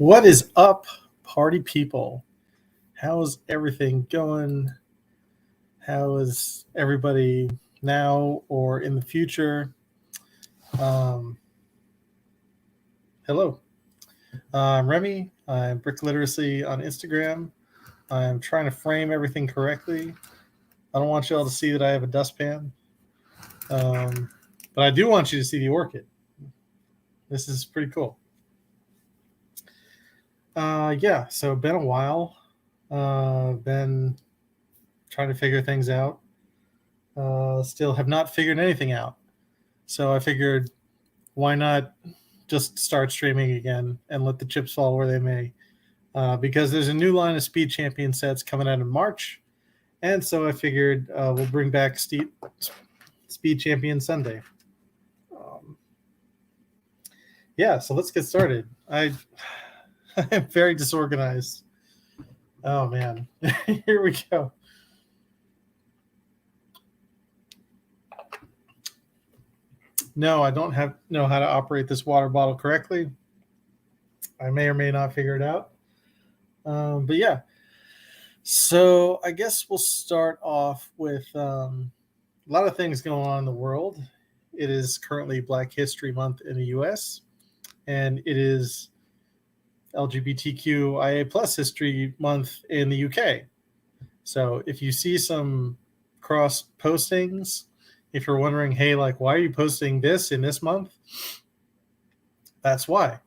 What is up, party people? How's everything going? How is everybody now or in the future? Hello. I'm Remy. I'm Brick Literacy on Instagram. I'm trying to frame everything correctly. I don't want you all to see that I have a dustpan. But I do want you to see the orchid. This is pretty cool. So been a while. Been trying to figure things out. Still have not figured anything out. So I figured, why not just start streaming again and let the chips fall where they may? Because there's a new line of Speed Champion sets coming out in March. And so I figured we'll bring back Speed Champion Sunday. So let's get started. I'm very disorganized. Oh, man. Here we go. No, I don't know how to operate this water bottle correctly. I may or may not figure it out. But yeah. So I guess we'll start off with a lot of things going on in the world. It is currently Black History Month in the US, and it is LGBTQIA plus History Month in the UK. So if you see some cross postings, if you're wondering, hey, like, why are you posting this in this month? That's why.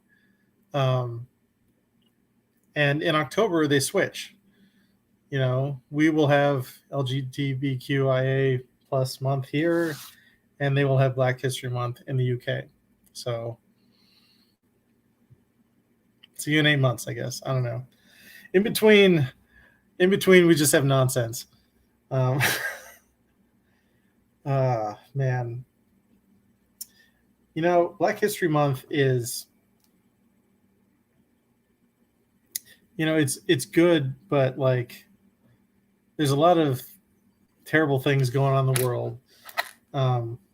And in October, they switch. You know, we will have LGBTQIA plus month here, and they will have Black History Month in the UK. So see you in 8 months, I guess. I don't know. In between, we just have nonsense. Man. You know, Black History Month is, you know, it's good, but like, there's a lot of terrible things going on in the world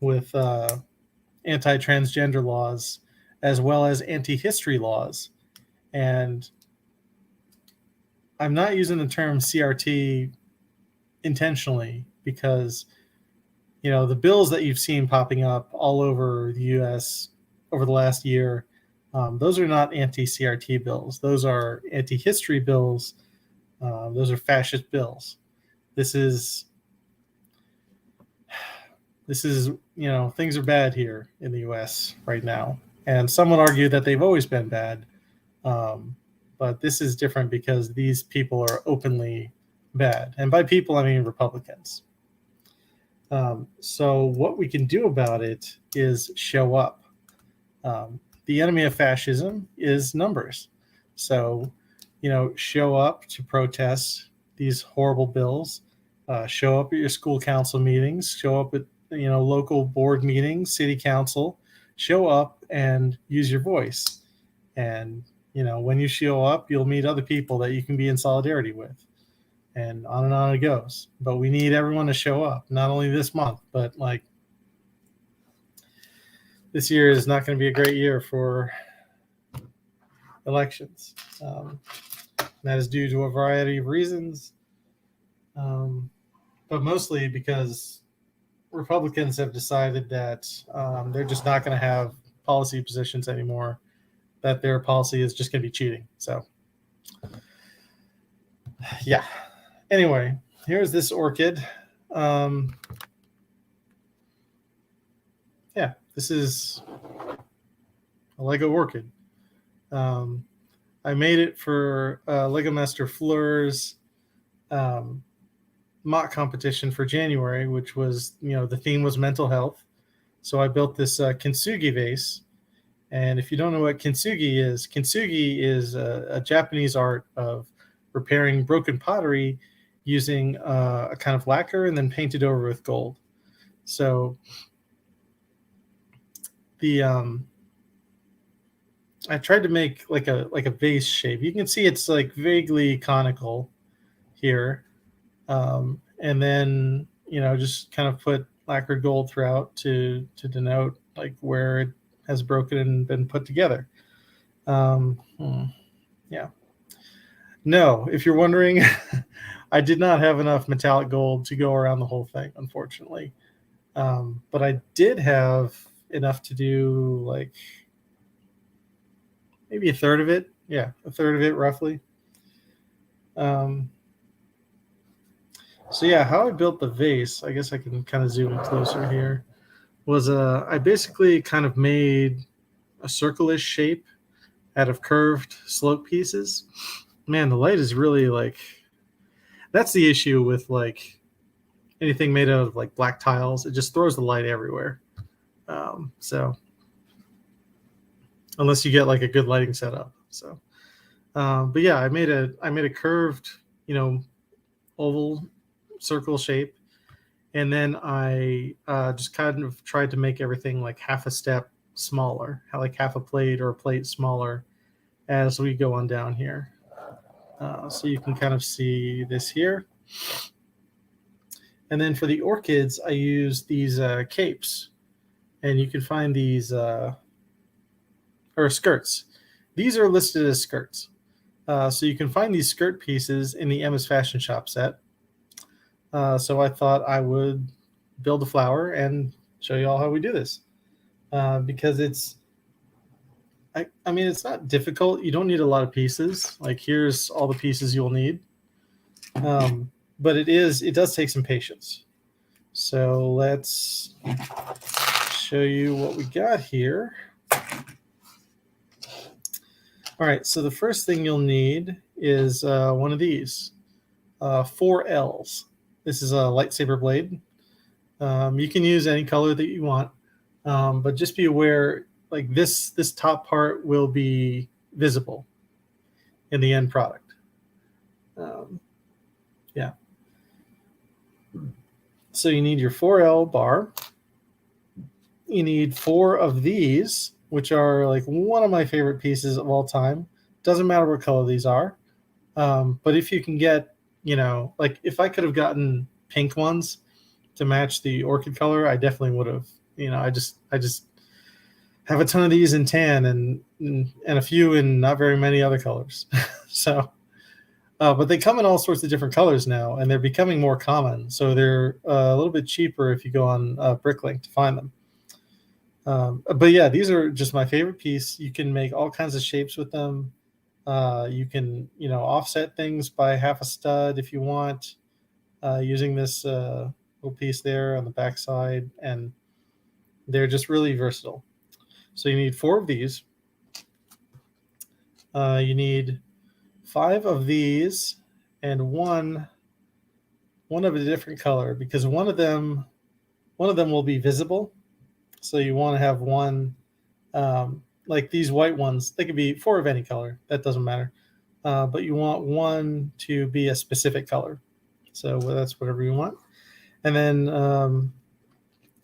with anti-transgender laws as well as anti-history laws. And I'm not using the term CRT intentionally because, you know, the bills that you've seen popping up all over the U.S. over the last year, those are not anti-CRT bills. Those are anti-history bills. Those are fascist bills. This is, you know, things are bad here in the U.S. right now. And some would argue that they've always been bad. But this is different because these people are openly bad. And by people, I mean Republicans. So what we can do about it is show up. The enemy of fascism is numbers. So, you know, show up to protest these horrible bills. Show up at your school council meetings. Show up at, you know, local board meetings, city council. Show up and use your voice. And, you know, when you show up, you'll meet other people that you can be in solidarity with. And on it goes. But we need everyone to show up, not only this month, but like this year is not going to be a great year for elections. That is due to a variety of reasons, but mostly because Republicans have decided that they're just not going to have policy positions anymore, that their policy is just going to be cheating. So, yeah. Anyway, here's this orchid. This is a Lego orchid. I made it for Lego Master Fleur's mock competition for January, which was, you know, the theme was mental health. So I built this Kintsugi vase. And if you don't know what Kintsugi is a Japanese art of repairing broken pottery using a kind of lacquer and then painted over with gold. So I tried to make like a vase shape. You can see it's like vaguely conical here. And then, you know, just kind of put lacquered gold throughout to denote like where it has broken and been put together. Yeah. No, if you're wondering, I did not have enough metallic gold to go around the whole thing, unfortunately. But I did have enough to do like maybe a third of it. Yeah, a third of it roughly. So yeah, how I built the vase, I guess I can kind of zoom in closer here, was I basically kind of made a circle-ish shape out of curved slope pieces. Man, the light is really like, that's the issue with like anything made out of like black tiles. It just throws the light everywhere. So unless you get like a good lighting setup. So, but yeah, I made a curved, oval circle shape, and then I just kind of tried to make everything like half a step smaller, like half a plate or a plate smaller as we go on down here. So you can kind of see this here. And then for the orchids, I use these capes, and you can find these or skirts. These are listed as skirts. So you can find these skirt pieces in the Emma's Fashion Shop set. So I thought I would build a flower and show you all how we do this. Because it's not difficult. You don't need a lot of pieces. Like here's all the pieces you'll need. But it does take some patience. So let's show you what we got here. All right, so the first thing you'll need is one of these, 4 Ls. This is a Lightsaber Blade. You can use any color that you want, but just be aware, like this top part will be visible in the end product. Yeah. So you need your 4L bar. You need 4 of these, which are like one of my favorite pieces of all time. Doesn't matter what color these are. But if you can get, like if I could have gotten pink ones to match the orchid color, I definitely would have. I just have a ton of these in tan and a few in not very many other colors. So, but they come in all sorts of different colors now, and they're becoming more common. So they're a little bit cheaper if you go on Bricklink to find them. But yeah, these are just my favorite piece. You can make all kinds of shapes with them. You can, offset things by half a stud if you want, using this little piece there on the back side, and they're just really versatile. So you need 4 of these. You need 5 of these and one of a different color, because one of them will be visible. So you want to have one, like these white ones. They could be 4 of any color. That doesn't matter. But you want one to be a specific color. So that's whatever you want. And then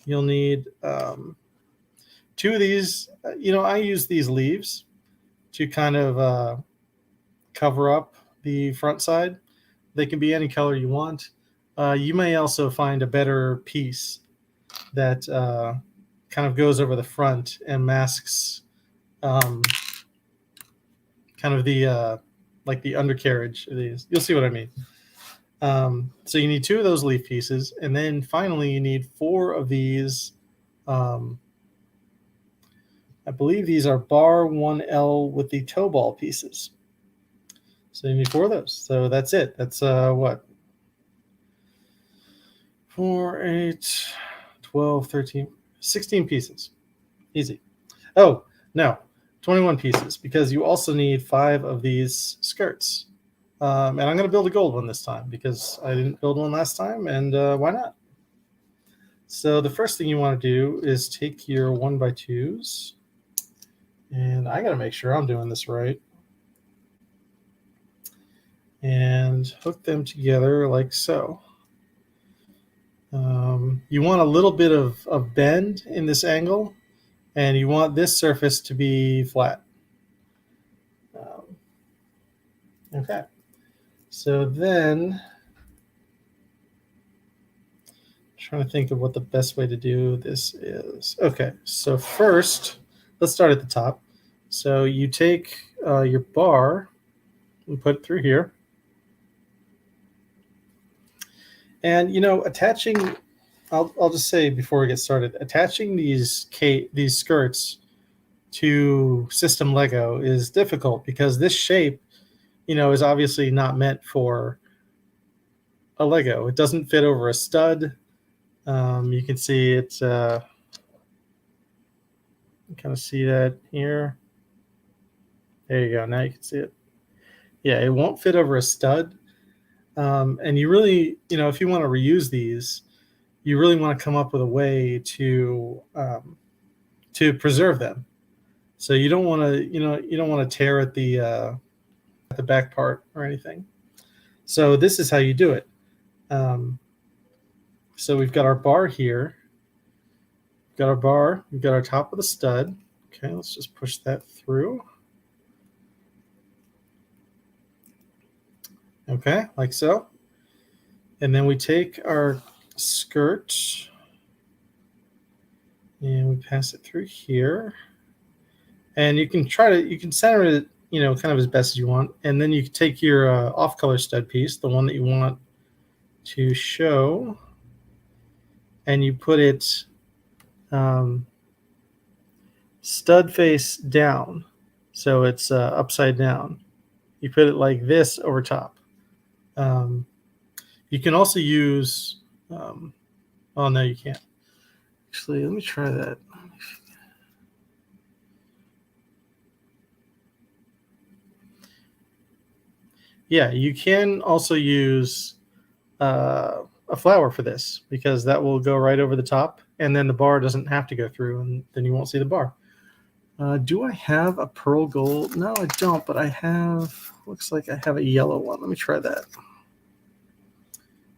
you'll need 2 of these. I use these leaves to kind of cover up the front side. They can be any color you want. You may also find a better piece that kind of goes over the front and masks kind of the like the undercarriage of these. You'll see what I mean. So you need 2 of those leaf pieces, and then finally you need 4 of these. I believe these are bar 1L with the toe ball pieces. So you need 4 of those. So that's it. That's what? 4, 8, 12, 13, 16 pieces. Easy. Oh, no, 21 pieces, because you also need 5 of these skirts. And I'm going to build a gold one this time because I didn't build one last time, and why not? So the first thing you want to do is take your 1x2s, and I got to make sure I'm doing this right, and hook them together like so. You want a little bit of bend in this angle, and you want this surface to be flat. Okay, so then trying to think of what the best way to do this is. Okay, so first, let's start at the top. So you take your bar and put it through here. And attaching, I'll just say before we get started, attaching these skirts to system Lego is difficult because this shape, is obviously not meant for a Lego. It doesn't fit over a stud. You can see it's you kind of see that here. There you go. Now you can see it. Yeah, it won't fit over a stud. And you really, if you want to reuse these, you really want to come up with a way to preserve them. So you don't want to, you don't want to tear at the back part or anything. So this is how you do it. So we've got our bar here. We've got our bar. We've got our top of the stud. Okay, let's just push that through. Okay, like so. And then we take our skirt and we pass it through here. And you can center it, kind of as best as you want. And then you can take your off-color stud piece, the one that you want to show, and you put it stud face down. So it's upside down. You put it like this over top. You can also use, oh no, you can't. Actually, let me try that. Yeah, you can also use a flower for this because that will go right over the top and then the bar doesn't have to go through and then you won't see the bar. Do I have a pearl gold? No, I don't, but I have, looks like I have a yellow one. Let me try that.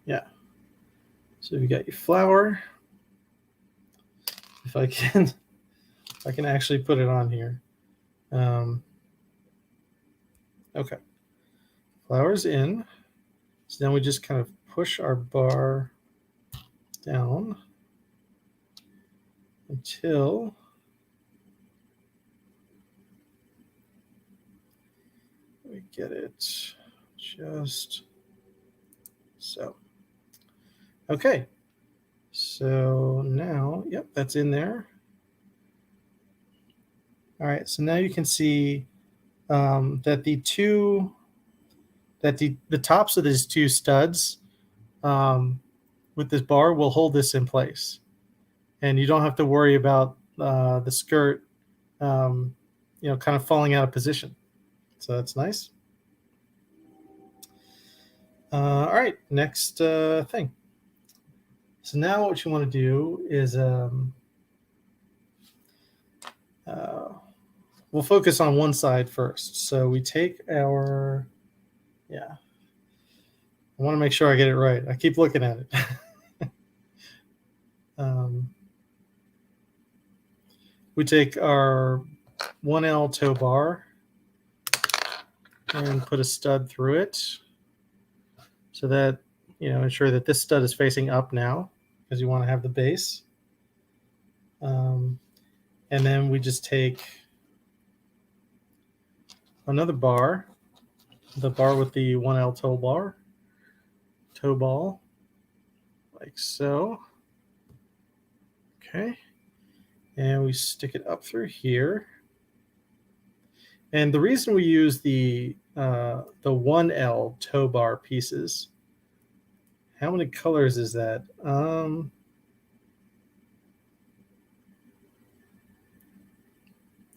Yeah. So you got your flower. If I can actually put it on here. Okay. Flower's in. So then we just kind of push our bar down until we get it just so. Okay. So now, yep, that's in there. All right. So now you can see that the tops of these two studs with this bar will hold this in place, and you don't have to worry about the skirt, kind of falling out of position. So that's nice. All right, next thing. So now what you want to do is we'll focus on one side first. So we take our, I want to make sure I get it right. I keep looking at it. We take our 1L tow bar and put a stud through it so that, ensure that this stud is facing up now because you want to have the base. And then we just take another bar, the bar with the 1L tow ball, like so. Okay. And we stick it up through here. And the reason we use the 1L tow bar pieces, how many colors is that?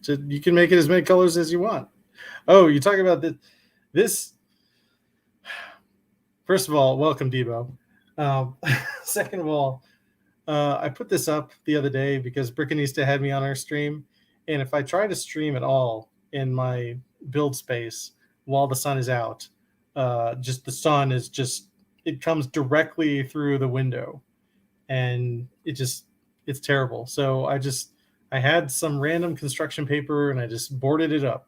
So you can make it as many colors as you want. Oh, you talk about this. First of all, welcome, Debo. Second of all, I put this up the other day because Brickanista had me on our stream. And if I try to stream at all in my build space while the sun is out, just the sun is just, it comes directly through the window and it's terrible. So I had some random construction paper and I just boarded it up.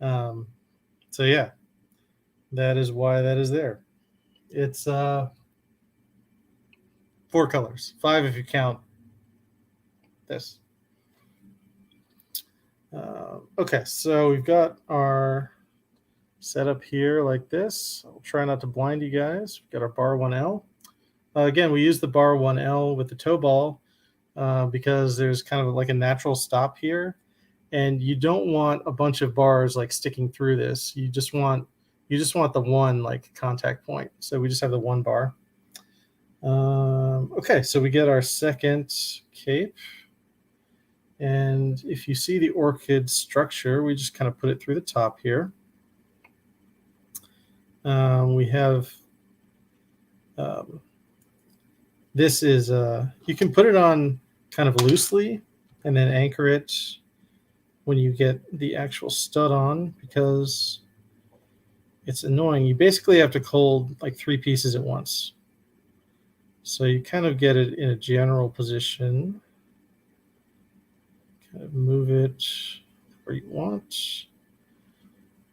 So yeah, that is why that is there. It's 4 colors, 5 if you count this. Okay, so we've got our set up here like this. I'll try not to blind you guys. We've got our bar 1L. Again, we use the bar 1L with the toe ball because there's kind of like a natural stop here. And you don't want a bunch of bars like sticking through this. You just want the one like contact point. So we just have the one bar. Okay, so we get our second cape. And if you see the orchid structure, we just kind of put it through the top here. We have, this is, you can put it on kind of loosely and then anchor it when you get the actual stud on, because it's annoying. You basically have to hold like 3 pieces at once. So you kind of get it in a general position. Kind of move it where you want.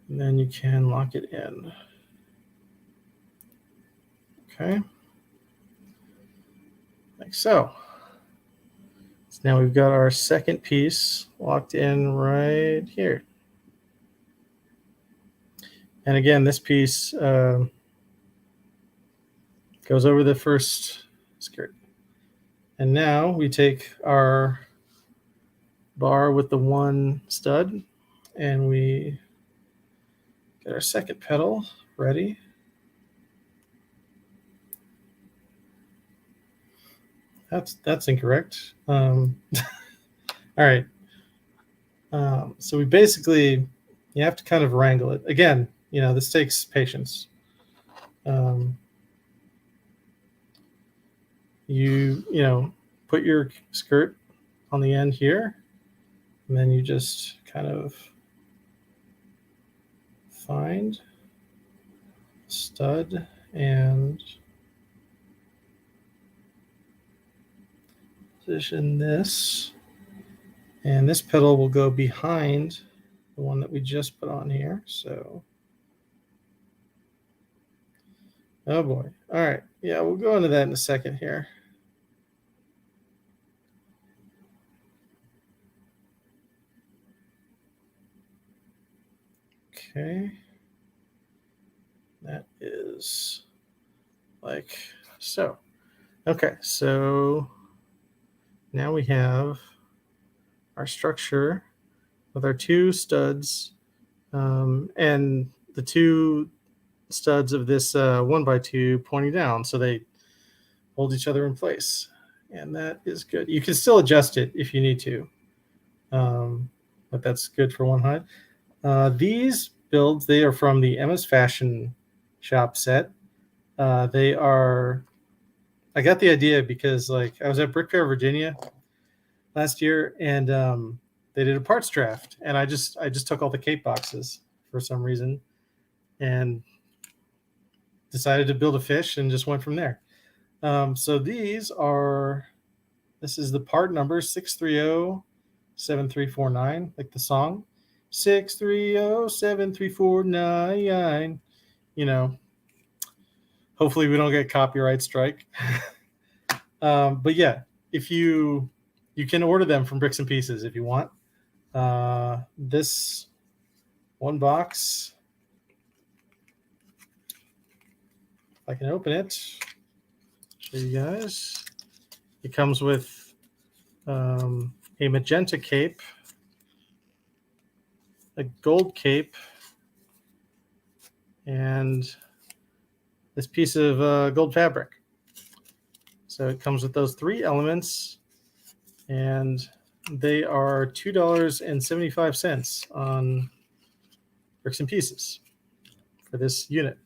And then you can lock it in. Okay. Like so. So now we've got our second piece locked in right here. And again, this piece goes over the first skirt. And now we take our bar with the one stud and we get our second petal ready. That's incorrect. All right. So we basically, you have to kind of wrangle it. Again, this takes patience. You put your skirt on the end here, and then you just kind of find stud and position this, and this petal will go behind the one that we just put on here. So, oh boy. All right. Yeah, we'll go into that in a second here. Okay. That is like so. Okay, so now we have our structure with our 2 studs and the 2 studs of this 1x2 pointing down, so they hold each other in place, and that is good. You can still adjust it if you need to, but that's good for one height. These builds, they are from the Emma's Fashion Shop set. They are, I got the idea because like I was at Brick Fair, Virginia last year, and they did a parts draft, and I just took all the cape boxes for some reason and decided to build a fish and just went from there. So this is the part number 6307349, like the song 6307349. Hopefully we don't get copyright strike. But yeah, if you can order them from Bricks and Pieces if you want. This one box, if I can open it, show you guys. It comes with a magenta cape, a gold cape, and this piece of gold fabric. So it comes with those 3 elements, and they are $2.75 on Bricks and Pieces for this unit.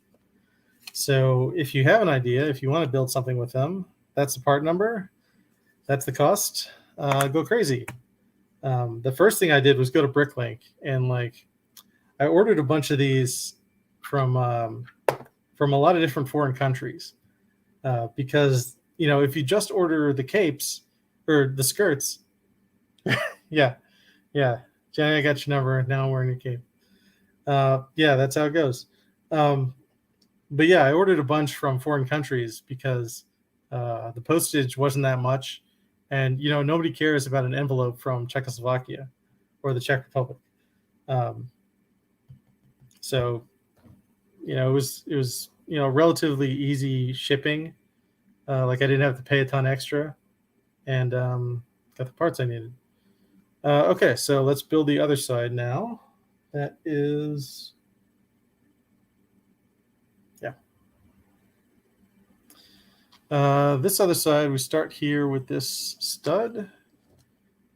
So if you have an idea, if you want to build something with them, that's the part number, that's the cost. Go crazy. The first thing I did was go to Bricklink, and like I ordered a bunch of these from a lot of different foreign countries, because if you just order the capes or the skirts, yeah, Jenny, I got your number. Now I'm wearing your cape. Yeah, that's how it goes. But yeah, I ordered a bunch from foreign countries because the postage wasn't that much, and nobody cares about an envelope from Czechoslovakia or the Czech Republic. So it was relatively easy shipping. Like I didn't have to pay a ton extra, and got the parts I needed. Okay, so let's build the other side now. That is, yeah. This other side, we start here with this stud,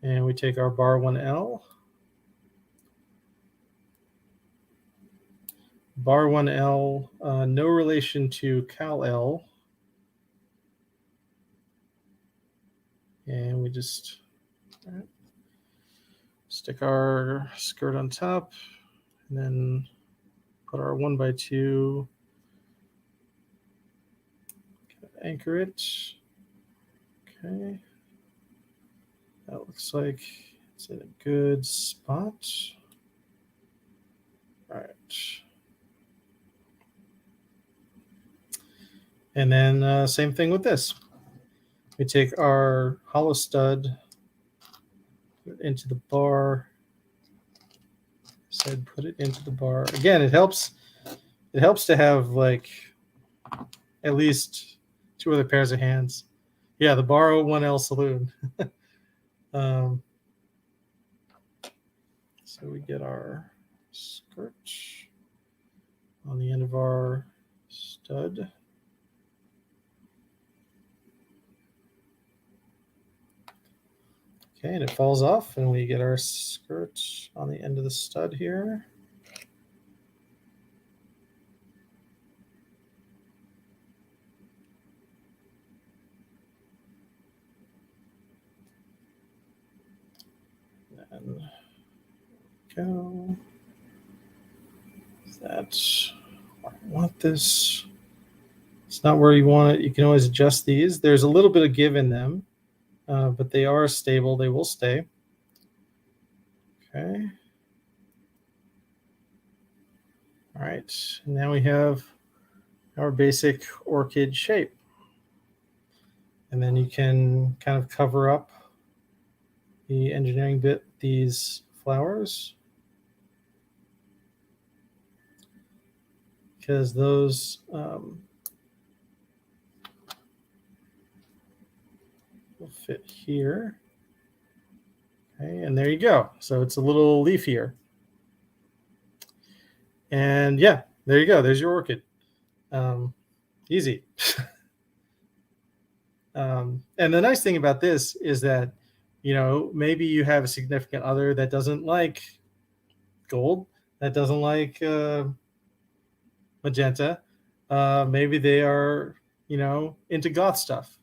and we take our bar 1L. Bar 1L, no relation to Cal L. And we just stick our skirt on top, and then put our 1x2, anchor it. Okay. That looks like it's in a good spot. All right. And then same thing with this. We take our hollow stud, put it into the bar. Said put it into the bar. Again, it helps to have like at least 2 other pairs of hands. Yeah, the bar 1L saloon. So we get our skirt on the end of our stud. Okay, and it falls off, and we get our skirt on the end of the stud here. And go. That's I want this. It's not where you want it. You can always adjust these. There's a little bit of give in them, but they are stable. They will stay. Okay. All right. Now we have our basic orchid shape. And then you can kind of cover up the engineering bit, these flowers, because those will fit here. Okay, and there you go. So it's a little leafier. And yeah, there you go. There's your orchid. Easy. And the nice thing about this is that, maybe you have a significant other that doesn't like gold, that doesn't like magenta. Maybe they are, into goth stuff.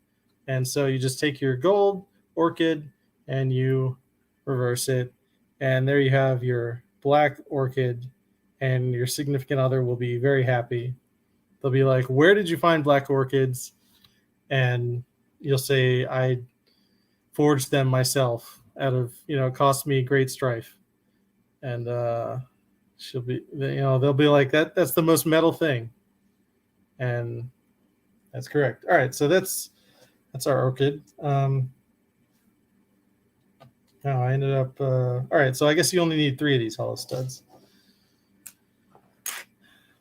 And so you just take your gold orchid and you reverse it. And there you have your black orchid, and your significant other will be very happy. They'll be like, where did you find black orchids? And you'll say, I forged them myself out of, cost me great strife. And she'll be, they'll be like, that's the most metal thing. And that's correct. All right, so that's our orchid. Now I ended up, all right, so I guess you only need 3 of these hollow studs.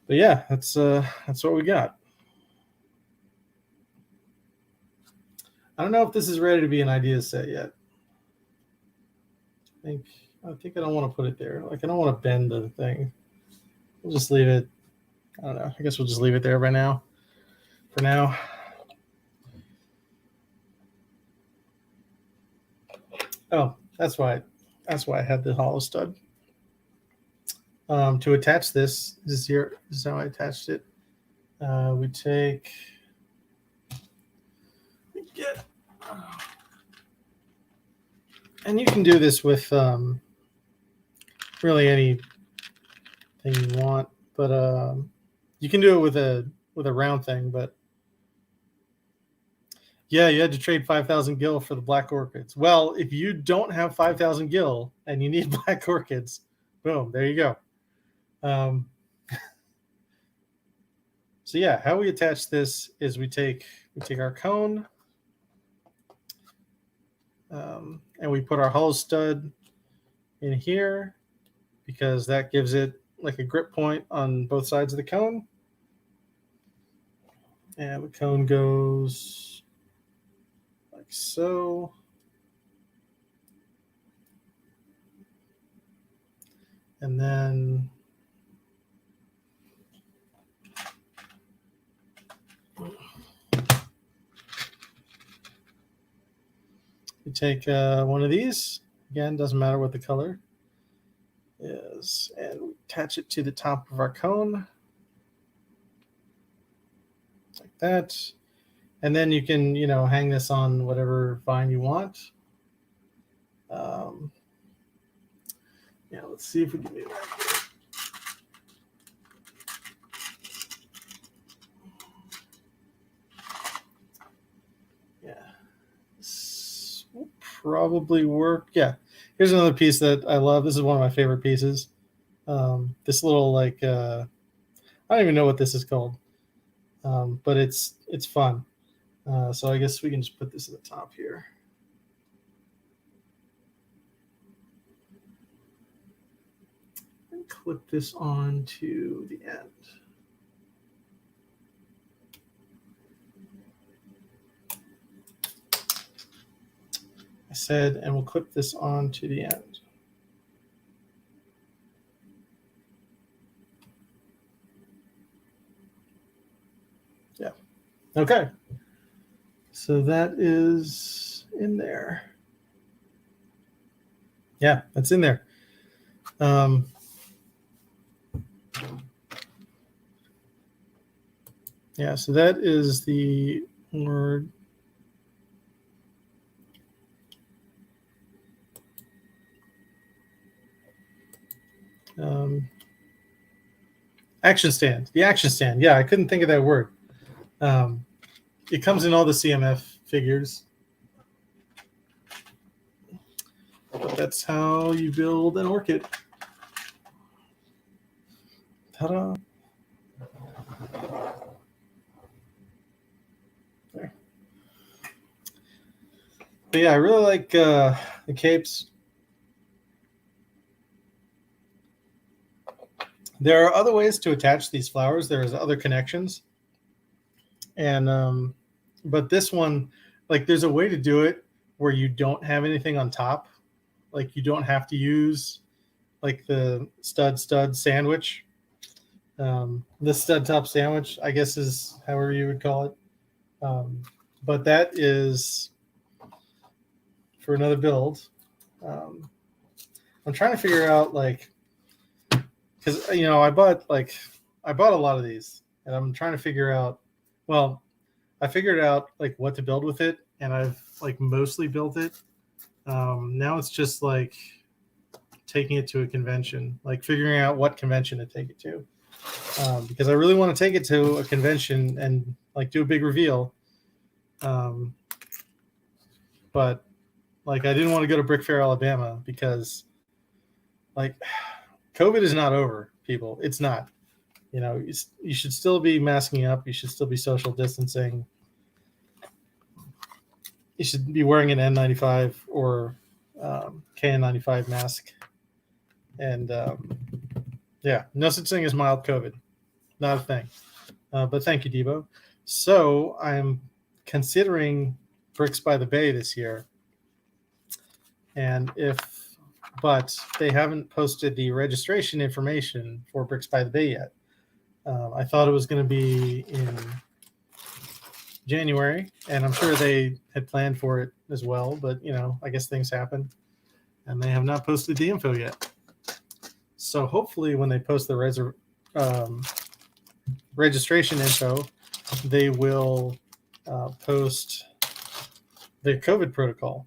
But yeah, that's what we got. I don't know if this is ready to be an idea set yet. I think I don't want to put it there. Like, I don't want to bend the thing. We'll just leave it. I don't know. I guess we'll just leave it there right now. For now. Oh, that's why I had the hollow stud. To attach this is how I attached it. We take. And you can do this with really anything you want, but you can do it with a round thing. But yeah, you had to trade 5,000 gil for the black orchids. Well, if you don't have 5,000 gil and you need black orchids, boom, there you go. So yeah, how we attach this is we take our cone. And we put our hollow stud in here because that gives it like a grip point on both sides of the cone. And the cone goes like so. And then we take one of these. Again, doesn't matter what the color is. And we attach it to the top of our cone. Like that. And then you can, hang this on whatever vine you want. Let's see if we can do that. Yeah, this will probably work. Yeah, here's another piece that I love. This is one of my favorite pieces. This little I don't even know what this is called, but it's fun. So I guess we can just put this at the top here. And clip this on to the end. I said, and we'll clip this on to the end. Yeah. Okay. So that is in there. Yeah, that's in there. Yeah, so that is the word. Action stand. The action stand. Yeah, I couldn't think of that word. It comes in all the CMF figures. But that's how you build an orchid. Ta-da. There. But yeah, I really like the capes. There are other ways to attach these flowers. There's other connections. And but this one, there's a way to do it where you don't have anything on top. You don't have to use the stud sandwich. The stud top sandwich, I guess, is however you would call it. But that is for another build. I'm trying to figure out because I bought a lot of these, and I'm trying to figure out. Well, I figured out what to build with it, and I've mostly built it. Now it's just taking it to a convention, figuring out what convention to take it to, because I really want to take it to a convention and do a big reveal. But I didn't want to go to Brick Fair, Alabama, because COVID is not over, people. It's not. You should still be masking up. You should still be social distancing. You should be wearing an N95 or KN95 mask. And yeah, no such thing as mild COVID. Not a thing. But thank you, Debo. So I'm considering Bricks by the Bay this year. But they haven't posted the registration information for Bricks by the Bay yet. I thought it was going to be in January, and I'm sure they had planned for it as well, but I guess things happen, and they have not posted the info yet. So hopefully when they post the registration info, they will post the COVID protocol,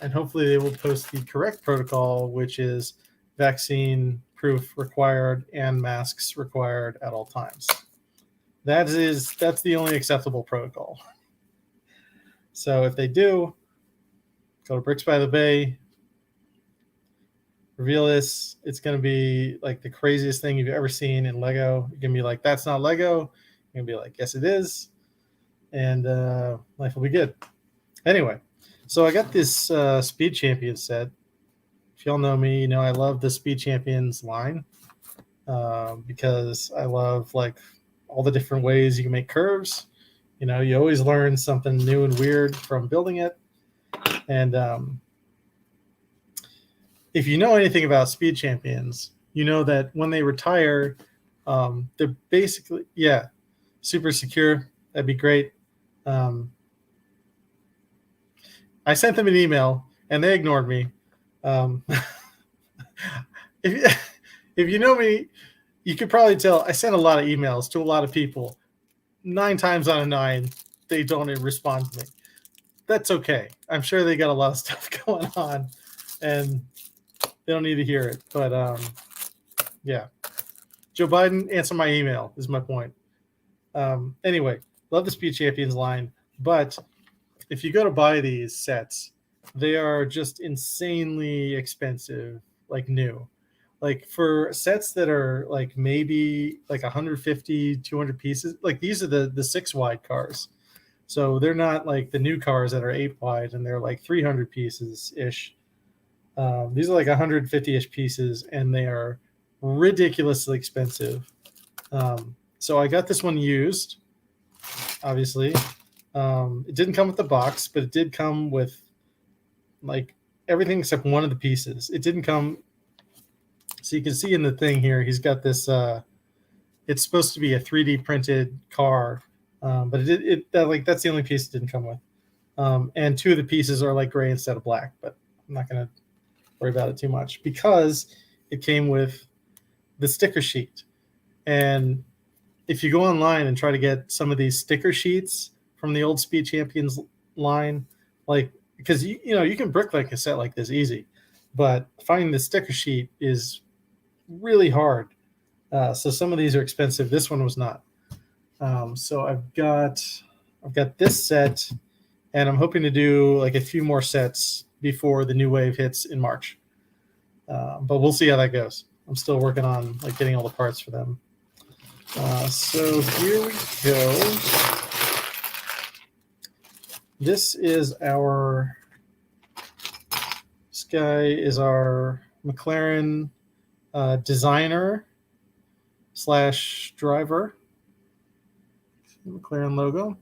and hopefully they will post the correct protocol, which is vaccine proof required and masks required at all times. That's the only acceptable protocol. So if they do, go to Bricks by the Bay, reveal this. It's going to be the craziest thing you've ever seen in Lego. You're going to be like, that's not Lego. You're going to be like, yes, it is. And life will be good. Anyway, so I got this Speed Champions set. If y'all know me, I love the Speed Champions line because I love all the different ways you can make curves. You know, you always learn something new and weird from building it. And if you know anything about speed champions, you know that when they retire, they're basically, super secure. That'd be great. I sent them an email and they ignored me. If you know me, you could probably tell I sent a lot of emails to a lot of people. 9 times out of 9, they don't respond to me. That's okay. I'm sure they got a lot of stuff going on and they don't need to hear it. But yeah. Joe Biden, answer my email is my point. Anyway, love the Speed Champions line. But if you go to buy these sets, they are just insanely expensive, like new. Like for sets that are like maybe like 150, 200 pieces, like these are the 6 wide cars. So they're not like the new cars that are 8 wide and they're like 300 pieces ish. These are like 150-ish pieces and they are ridiculously expensive. So I got this one used, obviously. It didn't come with the box, but it did come with like everything except one of the pieces. It didn't come. So you can see in the thing here, he's got this. It's supposed to be a 3D printed car, but that's the only piece it didn't come with. And 2 of the pieces are like gray instead of black, but I'm not going to worry about it too much because it came with the sticker sheet. And if you go online and try to get some of these sticker sheets from the old Speed Champions line, like, because you can bricklet a set like this easy, but finding the sticker sheet is really hard. So some of these are expensive. This one was not. So I've got this set, and I'm hoping to do like a few more sets before the new wave hits in March. But we'll see how that goes. I'm still working on like getting all the parts for them. So here we go. This guy is our McLaren designer / driver. McLaren logo.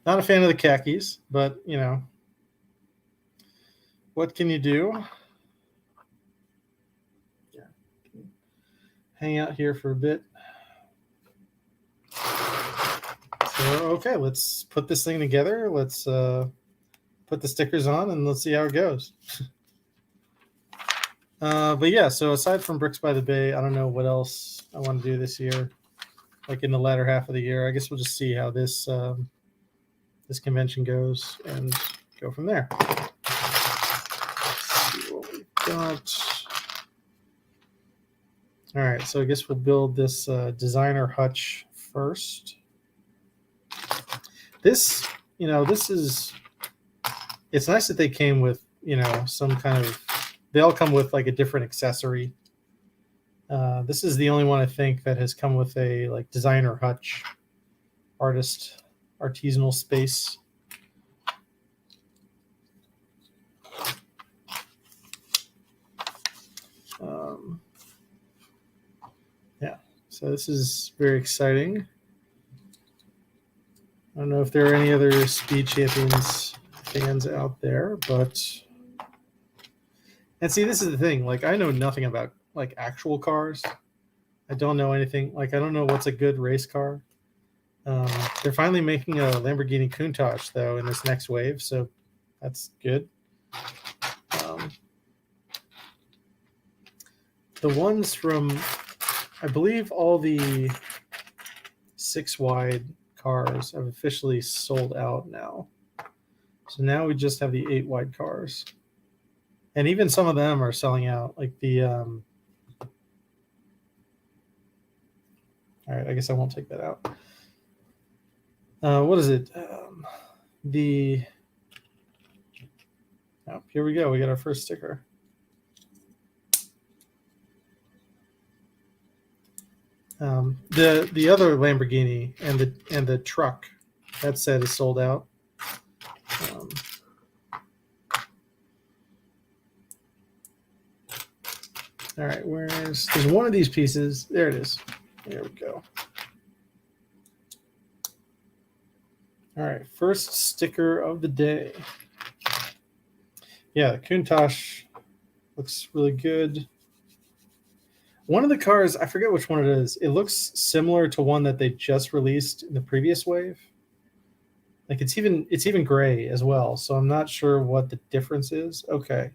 Not a fan of the khakis, but you know, what can you do? Yeah. Hang out here for a bit. So, okay, let's put this thing together. Let's put the stickers on and let's see how it goes. But yeah, so aside from Bricks by the Bay, I don't know what else I want to do this year, like in the latter half of the year. I guess we'll just see how this this convention goes and go from there. Let's see what we got. All right, so I guess we'll build this designer hutch first. This, it's nice that they came with, some kind of, they all come with like a different accessory. This is the only one I think that has come with a like designer hutch, artisanal space. Yeah, so this is very exciting. I don't know if there are any other Speed Champions fans out there, but and see, this is the thing. Like, I know nothing about like actual cars. I don't know anything. Like, I don't know what's a good race car. They're finally making a Lamborghini Countach though in this next wave, so that's good. The ones from, I believe, all the 6 wide cars have officially sold out now. So now we just have the 8 wide cars. And even some of them are selling out. Like the all right, I guess I won't take that out. What is it? Here we go. We got our first sticker. The other Lamborghini and the truck, that set is sold out. All right, there's one of these pieces. There it is. There we go. All right, first sticker of the day. Yeah, the Countach looks really good. One of the cars, I forget which one it is. It looks similar to one that they just released in the previous wave. Like it's even gray as well. So I'm not sure what the difference is. Okay.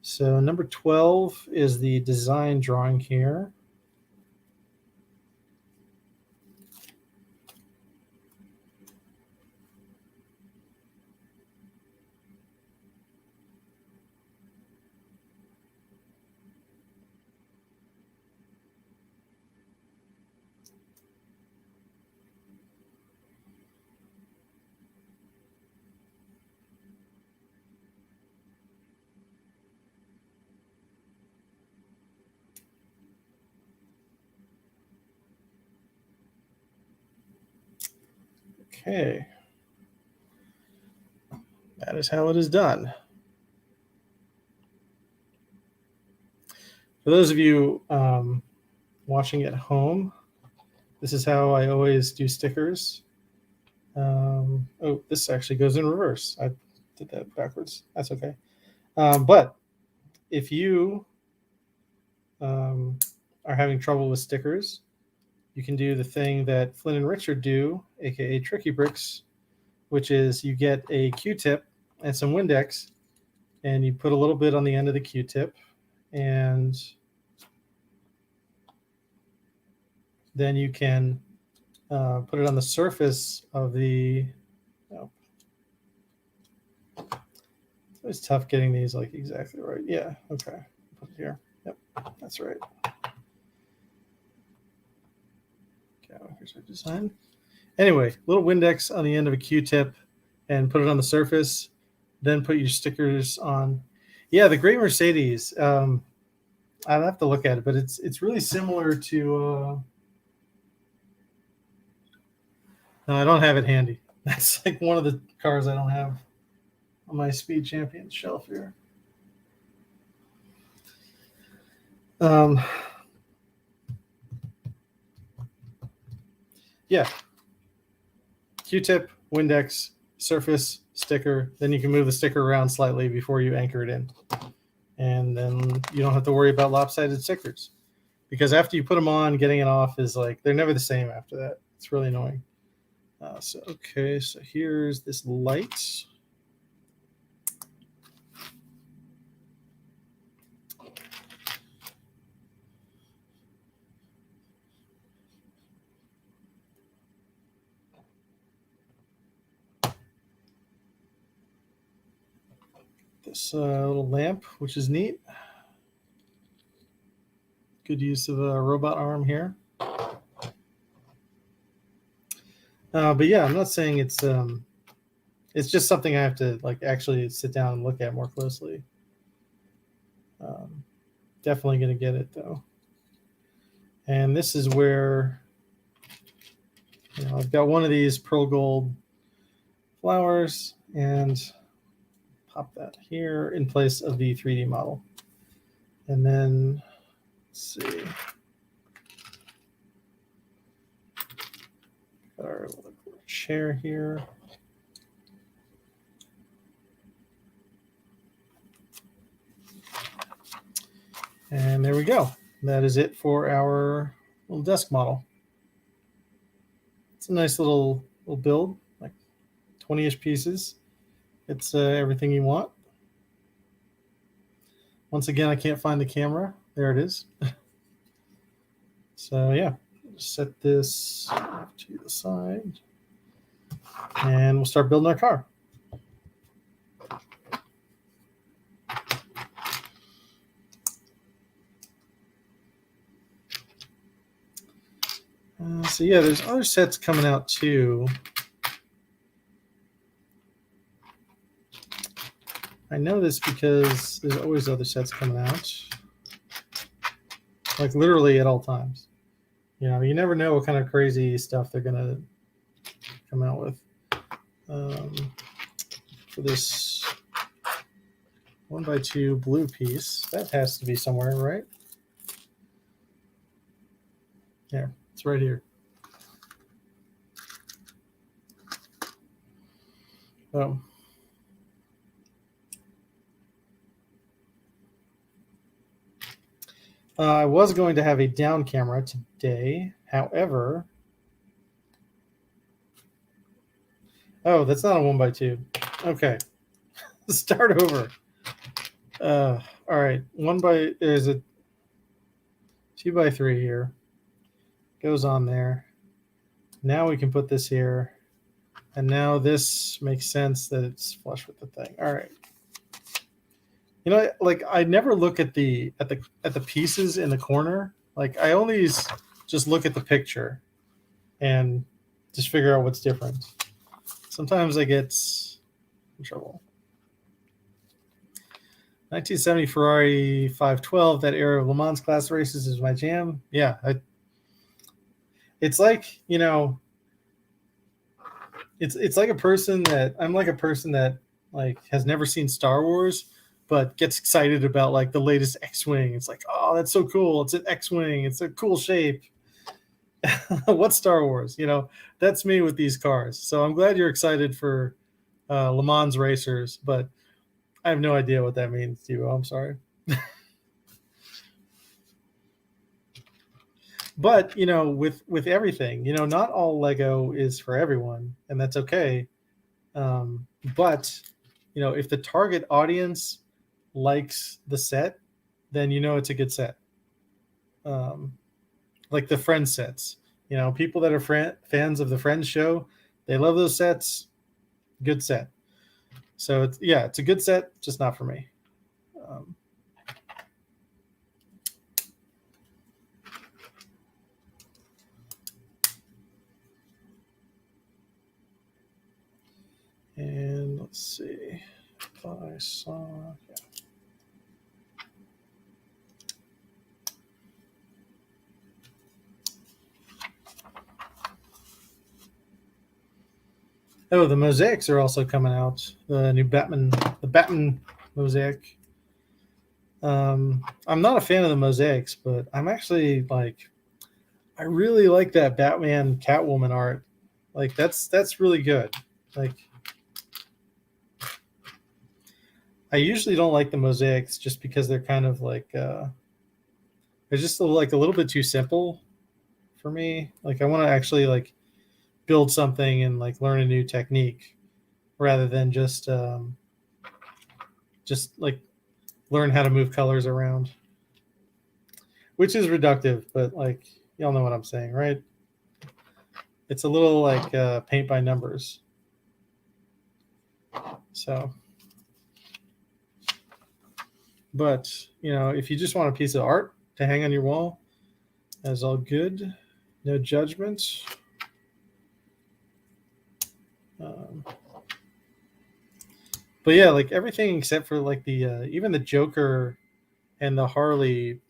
So number 12 is the design drawing here. Okay. That is how it is done. For those of you watching at home, this is how I always do stickers. Oh, this actually goes in reverse. I did that backwards. That's okay. But if you are having trouble with stickers, you can do the thing that Flynn and Richard do, aka Tricky Bricks, which is you get a Q-tip and some Windex, and you put a little bit on the end of the Q-tip, and then you can put it on the surface of the. Oh, it's tough getting these like exactly right. Yeah, okay. Put it here. Yep, that's right. Okay, here's our design. Anyway, little Windex on the end of a Q-tip and put it on the surface. Then put your stickers on. Yeah, the Great Mercedes. I'd have to look at it, but it's really similar to. No, I don't have it handy. That's like one of the cars I don't have on my Speed Champions shelf here. Yeah. Q-tip, Windex, surface, sticker. Then you can move the sticker around slightly before you anchor it in. And then you don't have to worry about lopsided stickers. Because after you put them on, getting it off is like, they're never the same after that. It's really annoying. So here's this light. This little lamp, which is neat. Good use of a robot arm here. But yeah, I'm not saying it's just something I have to like actually sit down and look at more closely. Definitely going to get it though. And this is where I've got one of these pearl gold flowers and pop that here in place of the 3D model. And then let's see. Got our little chair here. And there we go. That is it for our little desk model. It's a nice little build, like 20-ish pieces. It's everything you want. Once again, I can't find the camera. There it is. So yeah, set this to the side. And we'll start building our car. So yeah, there's other sets coming out too. I know this because there's always other sets coming out. Like literally at all times. You never know what kind of crazy stuff they're going to come out with. For this 1x2 blue piece, that has to be somewhere, right? Here, it's right here. Oh. I was going to have a down camera today. However, oh, that's not a 1x2. Okay, start over. All right, there's a 2x3 here. Goes on there. Now we can put this here, and now this makes sense that it's flush with the thing. All right. You know, like I never look at the pieces in the corner. Like I always just look at the picture and just figure out what's different. Sometimes I get in trouble. 1970 Ferrari 512, that era of Le Mans class races is my jam. Yeah, it's like, you know, it's like a person that I'm like a person that like has never seen Star Wars but gets excited about like the latest X-Wing. It's like, oh, that's so cool. It's an X-Wing. It's a cool shape. What's Star Wars? You know, that's me with these cars. So I'm glad you're excited for Le Mans racers, but I have no idea what that means to you. I'm sorry. But, you know, with everything, you know, not all Lego is for everyone, and that's okay. But, you know, if the target audience likes the set, then you know it's a good set. Like the Friends sets, you know, people that are fans of the Friends show, they love those sets. Good set. So it's a good set, just not for me. And let's see if I saw. Yeah. Oh, the mosaics are also coming out. The new Batman mosaic. I'm not a fan of the mosaics, but I'm actually like, I really like that Batman Catwoman art. Like that's really good. Like, I usually don't like the mosaics just because they're kind of like they're just a little bit too simple for me. Like I want to actually like build something and like learn a new technique rather than just like learn how to move colors around, which is reductive, but like y'all know what I'm saying, right? It's a little like paint by numbers. So, but you know, if you just want a piece of art to hang on your wall, that's all good. No judgment. But yeah, like everything except for like the even the Joker and the Harley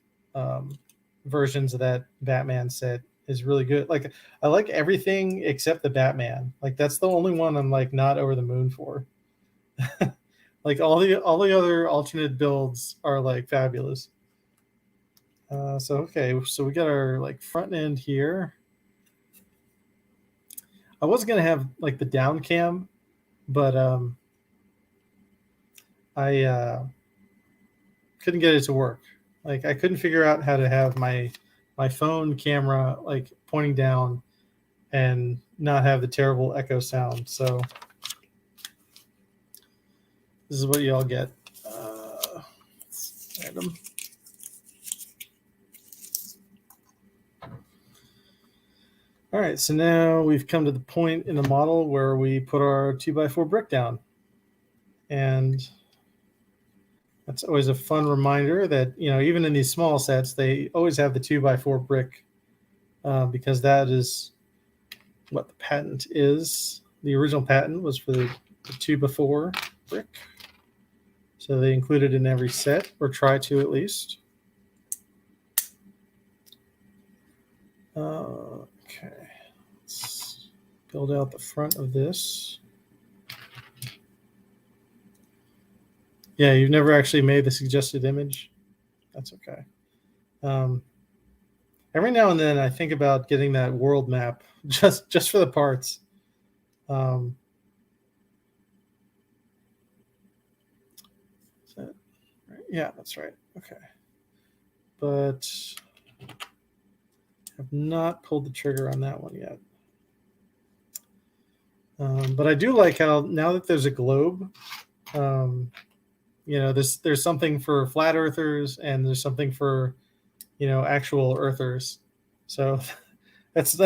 versions of that Batman set is really good. Like I like everything except the Batman. Like that's the only one I'm like not over the moon for. Like all the other alternate builds are like fabulous. So okay, so we got our like front end here. I was gonna have like the down cam, but I couldn't get it to work. Like I couldn't figure out how to have my phone camera like pointing down and not have the terrible echo sound. So this is what you all get. Random. All right, so now we've come to the point in the model where we put our 2x4 brick down. And that's always a fun reminder that, you know, even in these small sets, they always have the 2x4 brick because that is what the patent is. The original patent was for the 2x4 brick. So they include it in every set, or try to at least. Okay, let's build out the front of this. Yeah, you've never actually made the suggested image. That's okay. Every now and then I think about getting that world map just for the parts. Is that right? Yeah, that's right. Okay. But have not pulled the trigger on that one yet. But I do like how now that there's a globe, you know, there's something for flat earthers and there's something for, you know, actual earthers. So that's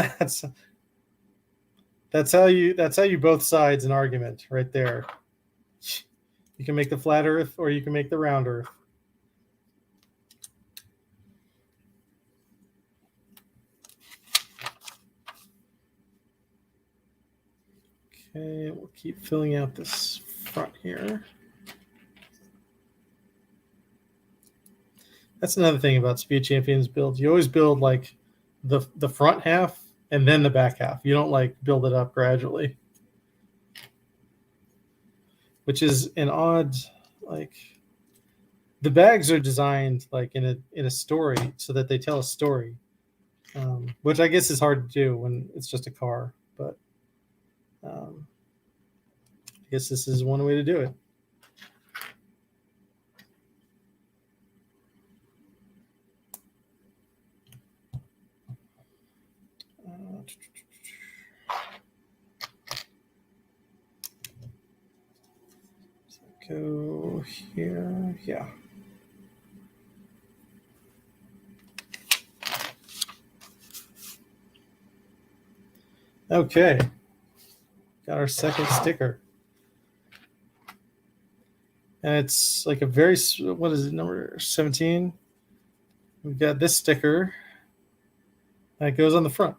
how you both sides an argument right there. You can make the flat earth or you can make the round earth. Okay, we'll keep filling out this front here. That's another thing about Speed Champions builds. You always build like the front half and then the back half. You don't like build it up gradually, which is an odd, like, the bags are designed like in a story so that they tell a story, which I guess is hard to do when it's just a car. But I guess this is one way to do it. Go here, yeah. Okay, got our second sticker. And it's like a very, what is it, number 17? We've got this sticker that goes on the front.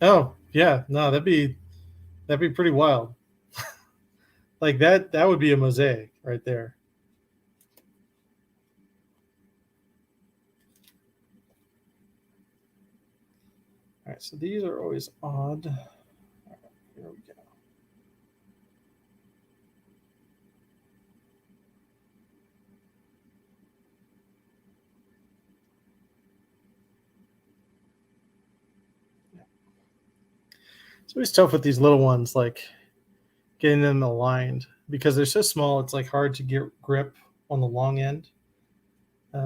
Oh, yeah, no, that'd be pretty wild. Like that would be a mosaic right there. All right, so these are always odd. All right, here we go. It's always tough with these little ones, like getting them aligned because they're so small. It's like hard to get grip on the long end.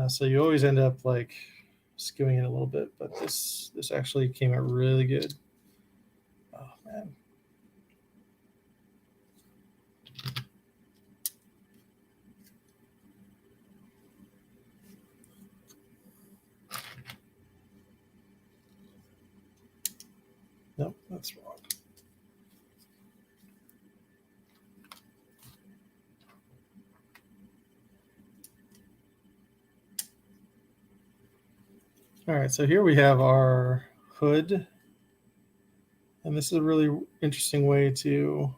So you always end up like skewing it a little bit. But this actually came out really good. Oh man. Nope, that's wrong. All right, so here we have our hood. And this is a really interesting way to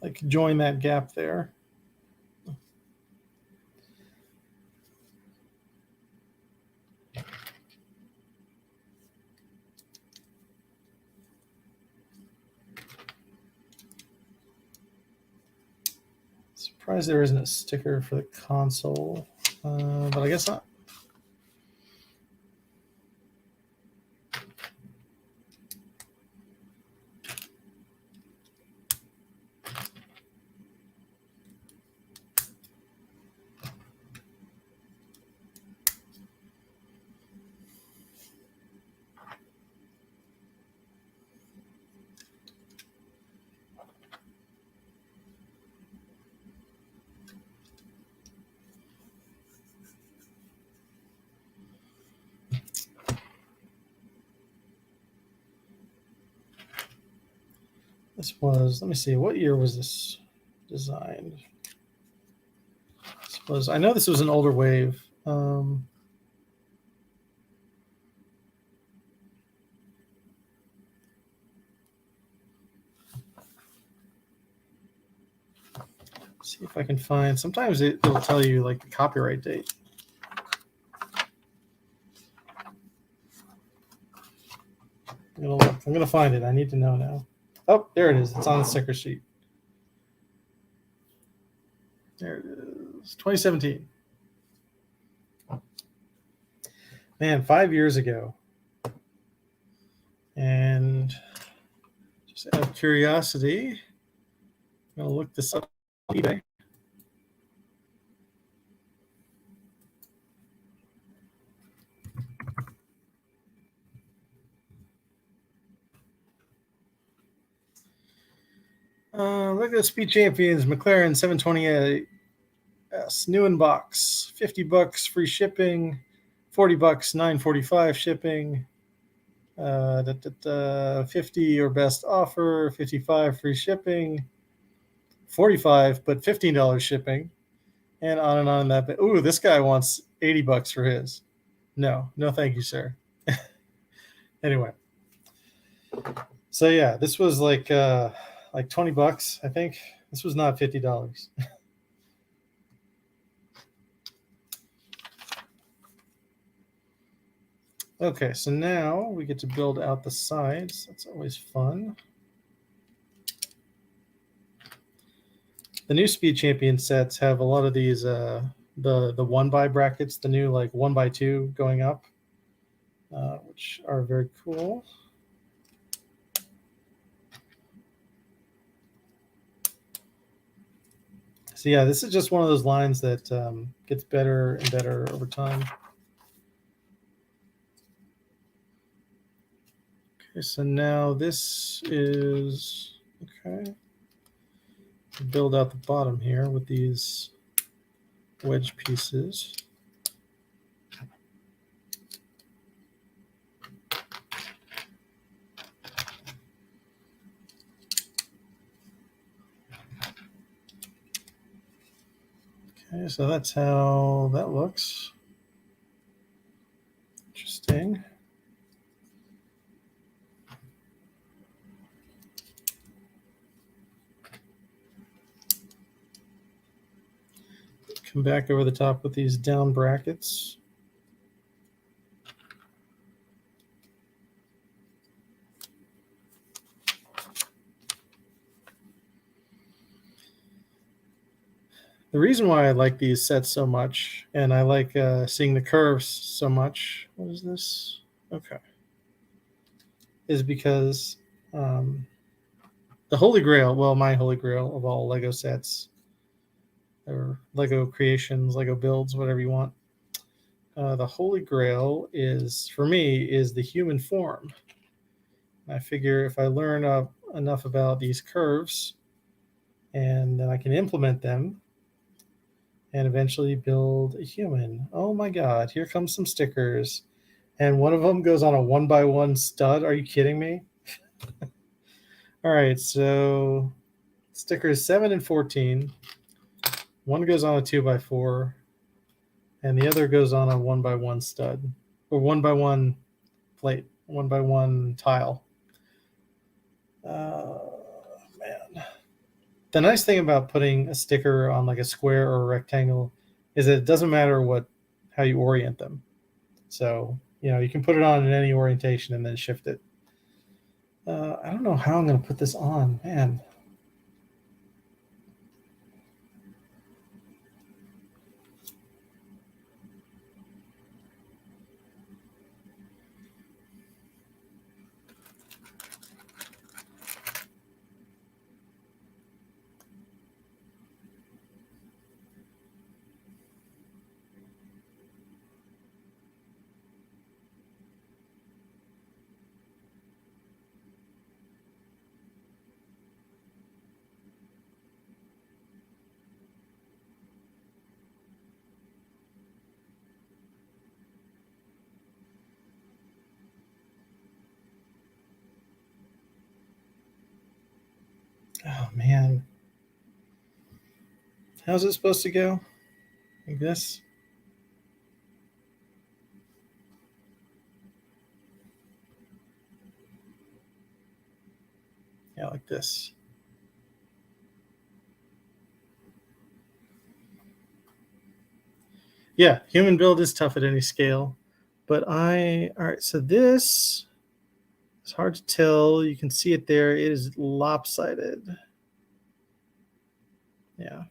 like join that gap there. Surprised there isn't a sticker for the console, but I guess not. This was, let me see, what year was this designed? This was, I know this was an older wave. See if I can find, sometimes it'll tell you like the copyright date. I'm gonna look. I'm gonna find it. I need to know now. Oh, there it is. It's on the sticker sheet. There it is, 2017. Man, 5 years ago. And just out of curiosity, I'm going to look this up on eBay. Look at the Speed Champions McLaren 720S, new in box, $50 free shipping, $40, $9.45 shipping, 50 or best offer, 55 free shipping, 45 but $15 shipping, and on that. Ooh, this guy wants $80 for his. No, thank you, sir. Anyway, so yeah, this was like $20, I think. This was not $50. Okay, so now we get to build out the sides. That's always fun. The new Speed Champion sets have a lot of these the 1x brackets, the new like 1x2 going up, which are very cool. So yeah, this is just one of those lines that gets better and better over time. Okay, so now this is okay. Build out the bottom here with these wedge pieces. Okay, so that's how that looks. Interesting. Come back over the top with these down brackets. The reason why I like these sets so much, and I like seeing the curves so much, what is this? Okay. Is because the Holy Grail, well, my Holy Grail of all Lego sets, or Lego creations, Lego builds, whatever you want. The Holy Grail is, for me, is the human form. I figure if I learn enough about these curves, and then I can implement them, and eventually build a human. Oh my God, here comes some stickers. And one of them goes on a 1x1 stud. Are you kidding me? All right, so stickers 7 and 14. One goes on a 2x4, and the other goes on a 1x1 stud, or 1x1 plate, 1x1 tile. Man. The nice thing about putting a sticker on like a square or a rectangle is that it doesn't matter how you orient them. So, you can put it on in any orientation and then shift it. I don't know how I'm going to put this on, man. Oh, man. How's it supposed to go? Like this? Yeah, like this. Yeah, human build is tough at any scale. But all right, so this, it's hard to tell. You can see it there. It is lopsided. Yeah.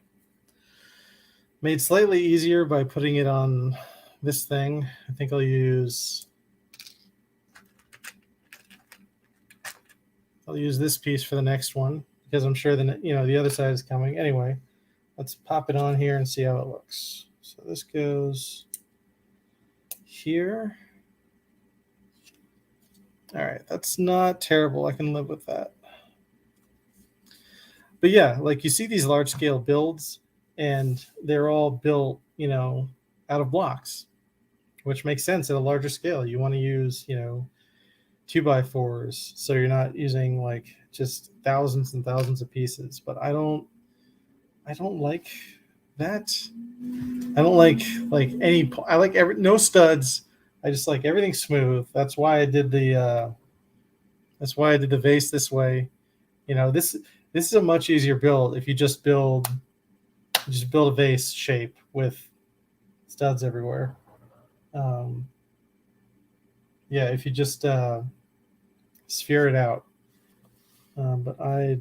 Made slightly easier by putting it on this thing. I think I'll use this piece for the next one because I'm sure the other side is coming. Anyway, let's pop it on here and see how it looks. So this goes here. All right, that's not terrible. I can live with that. But yeah, like you see these large scale builds and they're all built, out of blocks, which makes sense at a larger scale. You want to use, 2x4s, so you're not using like just thousands and thousands of pieces. But I don't like that. I don't like any. I like no studs. I just like everything smooth. That's why I did the vase this way. This is a much easier build if you just build a vase shape with studs everywhere. If you just sphere it out. But I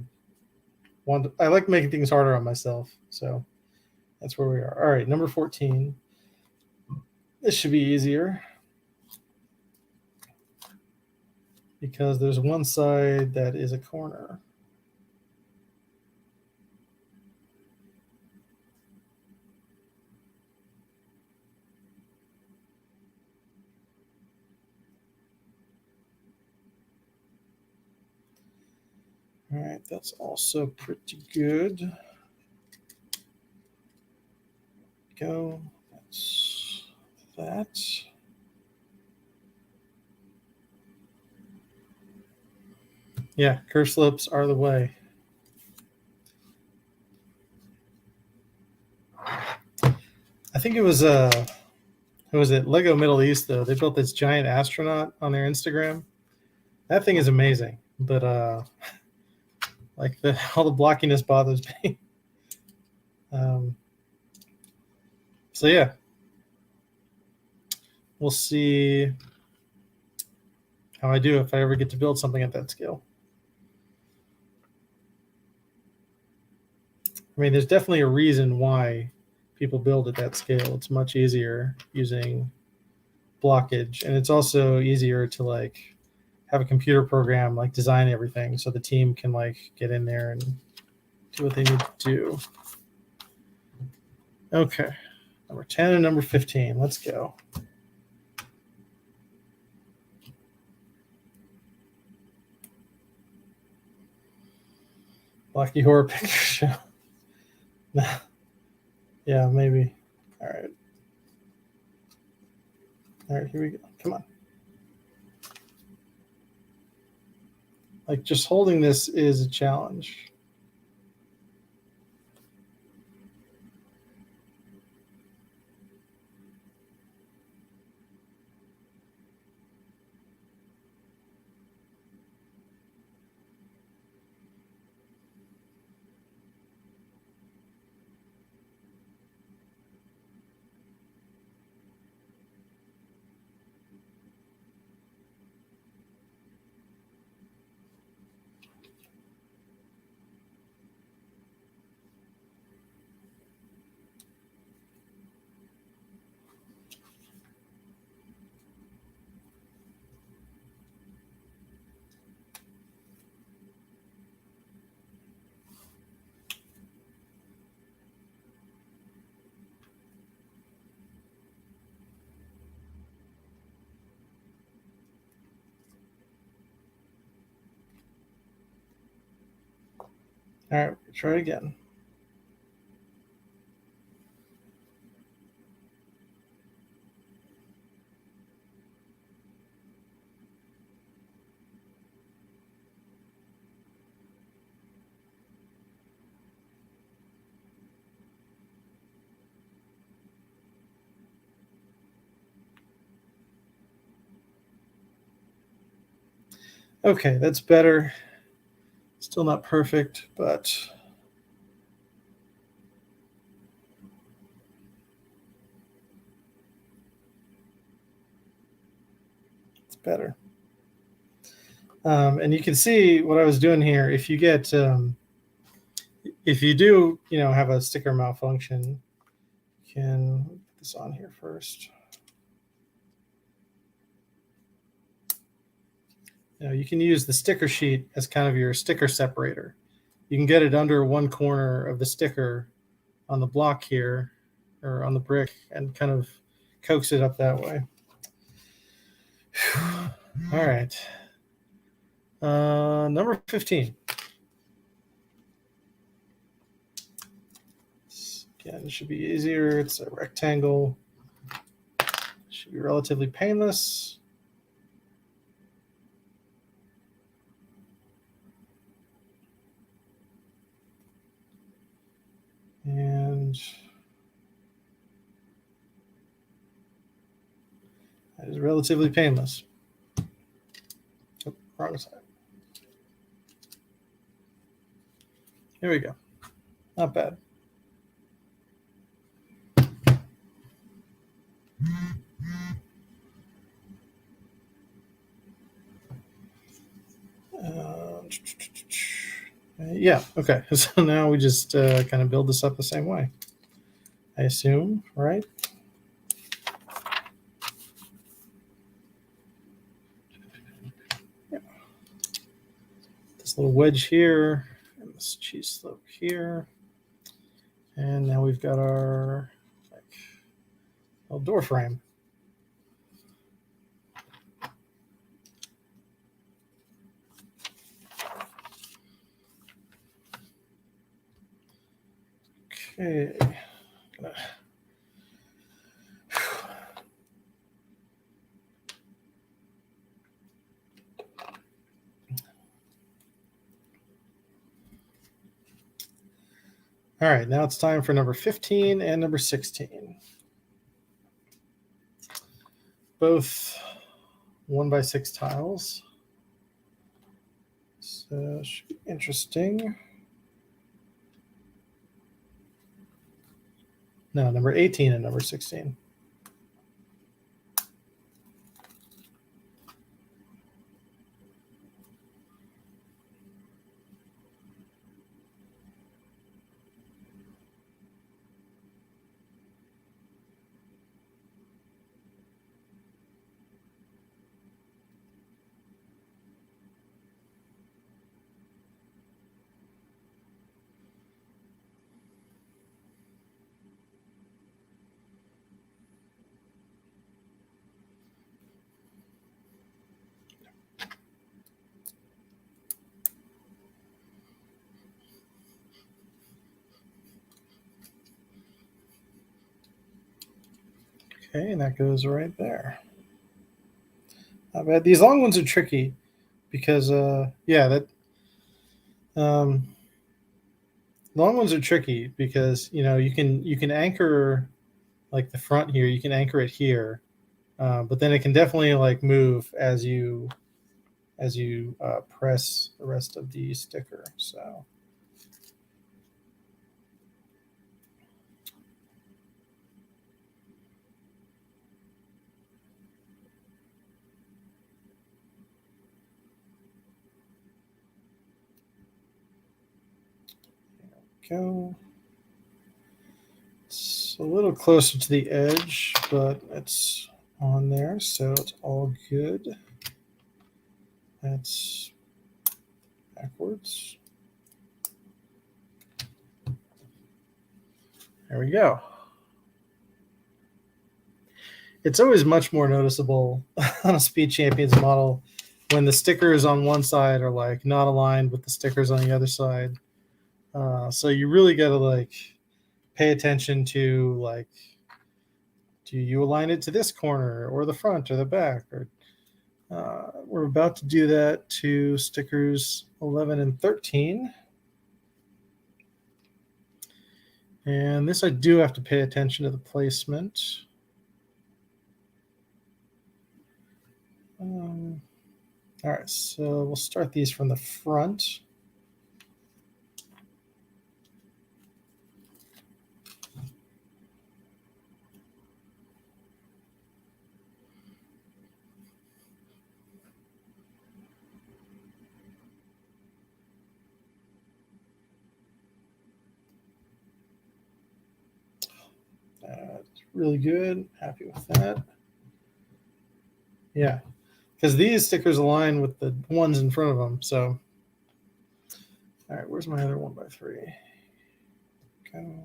like making things harder on myself, so that's where we are. All right, number 14. This should be easier because there's one side that is a corner. All right, that's also pretty good. Go. That's that. Yeah, curve slips are the way. I think it was Lego Middle East though. They built this giant astronaut on their Instagram. That thing is amazing, but all the blockiness bothers me. So yeah, we'll see how I do if I ever get to build something at that scale. I mean, there's definitely a reason why people build at that scale. It's much easier using blockage, and it's also easier to have a computer program design everything so the team can get in there and do what they need to do. Okay, number 10 and number 15. Let's go. Blocky Horror Picture Show. Yeah, maybe. All right. All right, here we go. Come on. Just holding this is a challenge. All right, try again. Okay, that's better. Still not perfect, but it's better. And you can see what I was doing here. If you get, if you do, have a sticker malfunction, can put this on here first. Now you can use the sticker sheet as kind of your sticker separator. You can get it under one corner of the sticker on the block here, or on the brick, and kind of coax it up that way. All right. Number 15. Again, it should be easier. It's a rectangle. Should be relatively painless. And that is relatively painless. Oh, wrong side. Here we go. Not bad. Yeah, okay. So now we just kind of build this up the same way, I assume, right? Yeah. This little wedge here, and this cheese slope here. And now we've got our little door frame. Okay. All right, now it's time for number 15 and number 16. Both 1x6 tiles. So should be interesting. No, number 18 and number 16. Okay, and that goes right there. Not bad. These long ones are tricky because, long ones are tricky because you can anchor like the front here. You can anchor it here, but then it can definitely like move as you press the rest of the sticker. So. Go. It's a little closer to the edge, but it's on there, so it's all good. That's backwards. There we go. It's always much more noticeable on a Speed Champions model when the stickers on one side are like not aligned with the stickers on the other side. So you really got to like pay attention to like, do you align it to this corner or the front or the back? Or we're about to do that to stickers 11 and 13. And this I do have to pay attention to the placement. All right, so we'll start these from the front. That's really good. Happy with that. Yeah, because these stickers align with the ones in front of them. So, all right, where's my other 1x3? Go.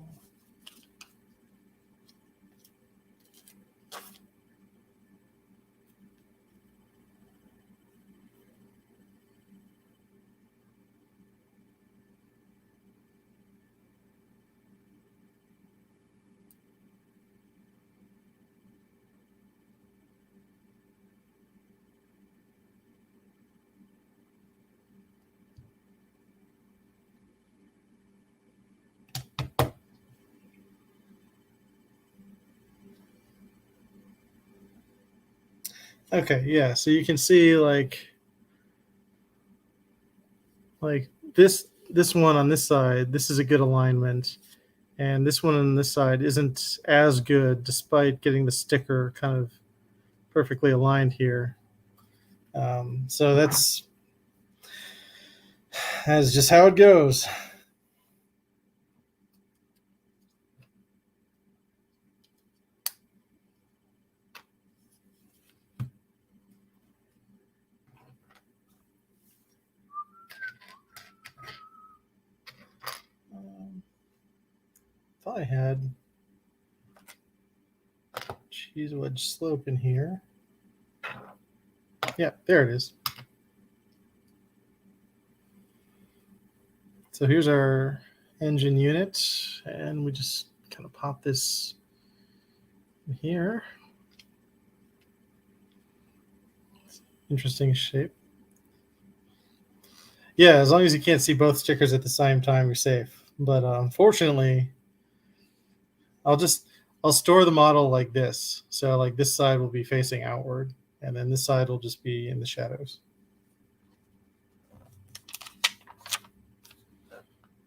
Okay, yeah, so you can see like this one on this side, this is a good alignment, and this one on this side isn't as good despite getting the sticker kind of perfectly aligned here. So that's just how it goes. Thought I had cheese wedge slope in here. Yeah, there it is. So here's our engine unit, and we just kind of pop this in here. Interesting shape. Yeah, as long as you can't see both stickers at the same time, you're safe. But unfortunately, I'll store the model like this. So like this side will be facing outward, and then this side will just be in the shadows.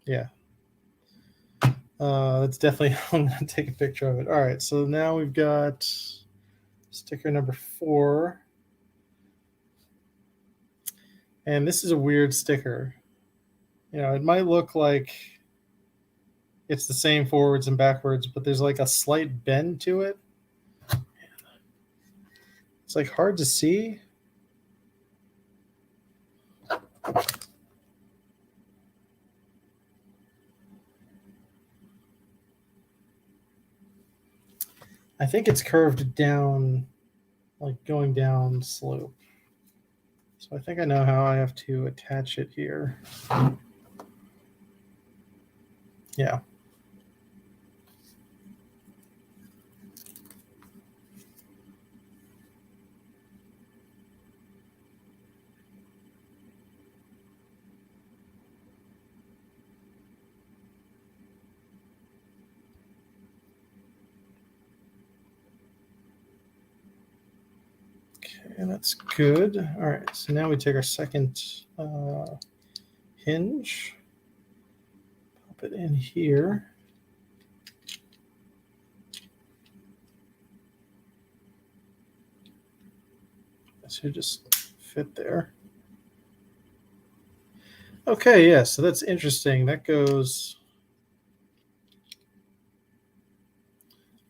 Yeah. That's definitely, I'm going to take a picture of it. All right, so now we've got sticker number 4. And this is a weird sticker. You know, it might look like it's the same forwards and backwards, but there's like a slight bend to it. It's like hard to see. I think it's curved down, like going down slope. So I think I know how I have to attach it here. Yeah. Okay, that's good. All right, so now we take our second hinge, pop it in here. This should just fit there. Okay, yeah, so that's interesting. That goes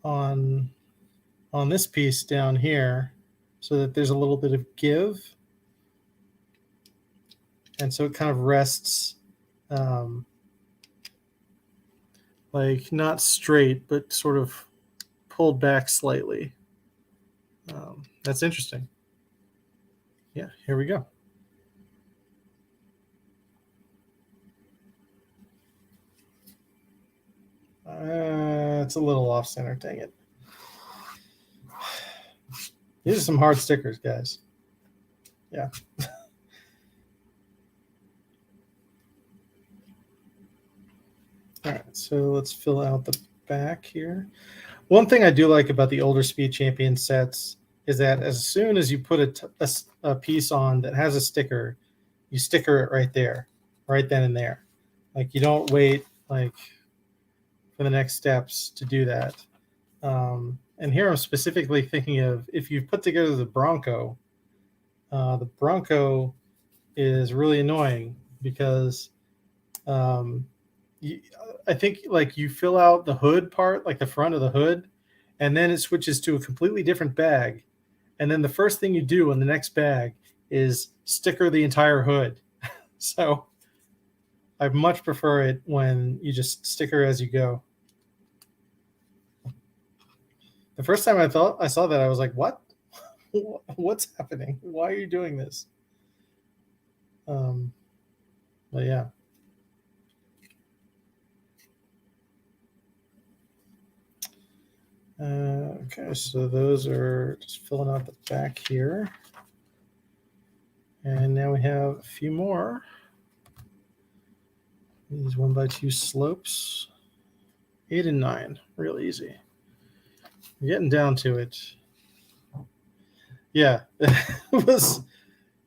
on this piece down here so that there's a little bit of give. And so it kind of rests like not straight, but sort of pulled back slightly. That's interesting. Yeah, here we go. It's a little off center, dang it. These are some hard stickers, guys. Yeah. All right, so let's fill out the back here. One thing I do like about the older Speed Champion sets is that as soon as you put a piece on that has a sticker, you sticker it right there, right then and there. Like you don't wait like for the next steps to do that. And here I'm specifically thinking of if you've put together the Bronco is really annoying because I think like you fill out the hood part, like the front of the hood, and then it switches to a completely different bag, and then the first thing you do on the next bag is sticker the entire hood. So I much prefer it when you just sticker as you go. The first time I saw that, I was like, what? What's happening? Why are you doing this? But yeah. Okay, so those are just filling out the back here. And now we have a few more. These 1x2 slopes. 8 and 9, real easy. We're getting down to it. Yeah, it was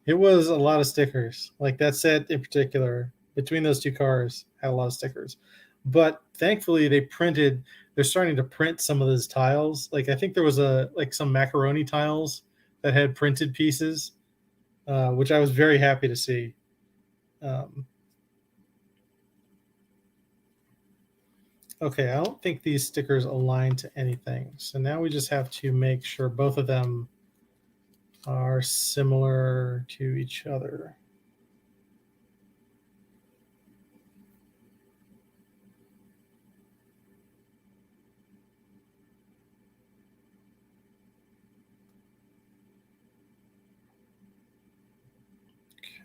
a lot of stickers. Like that set in particular, between those two cars, had a lot of stickers. But thankfully, they're starting to print some of those tiles. Like I think there was some macaroni tiles that had printed pieces, which I was very happy to see. Okay, I don't think these stickers align to anything. So now we just have to make sure both of them are similar to each other.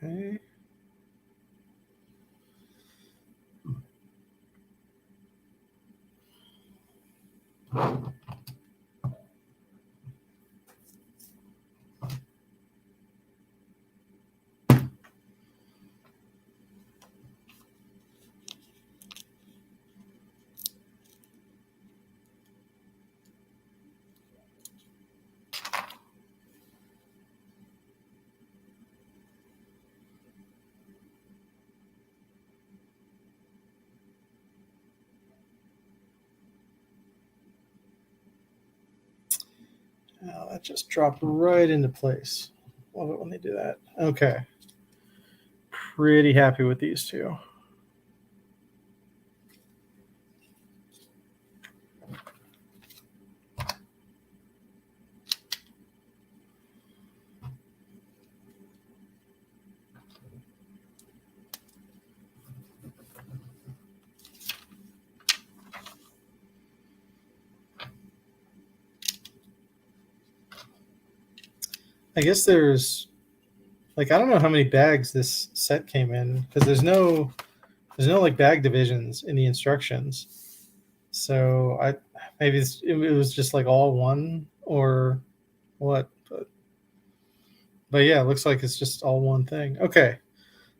Okay. Now that just dropped right into place. Love it when they do that. Okay. Pretty happy with these two. I guess there's I don't know how many bags this set came in because there's no like bag divisions in the instructions. So maybe it was just like all one or what, but yeah, it looks like it's just all one thing. Okay,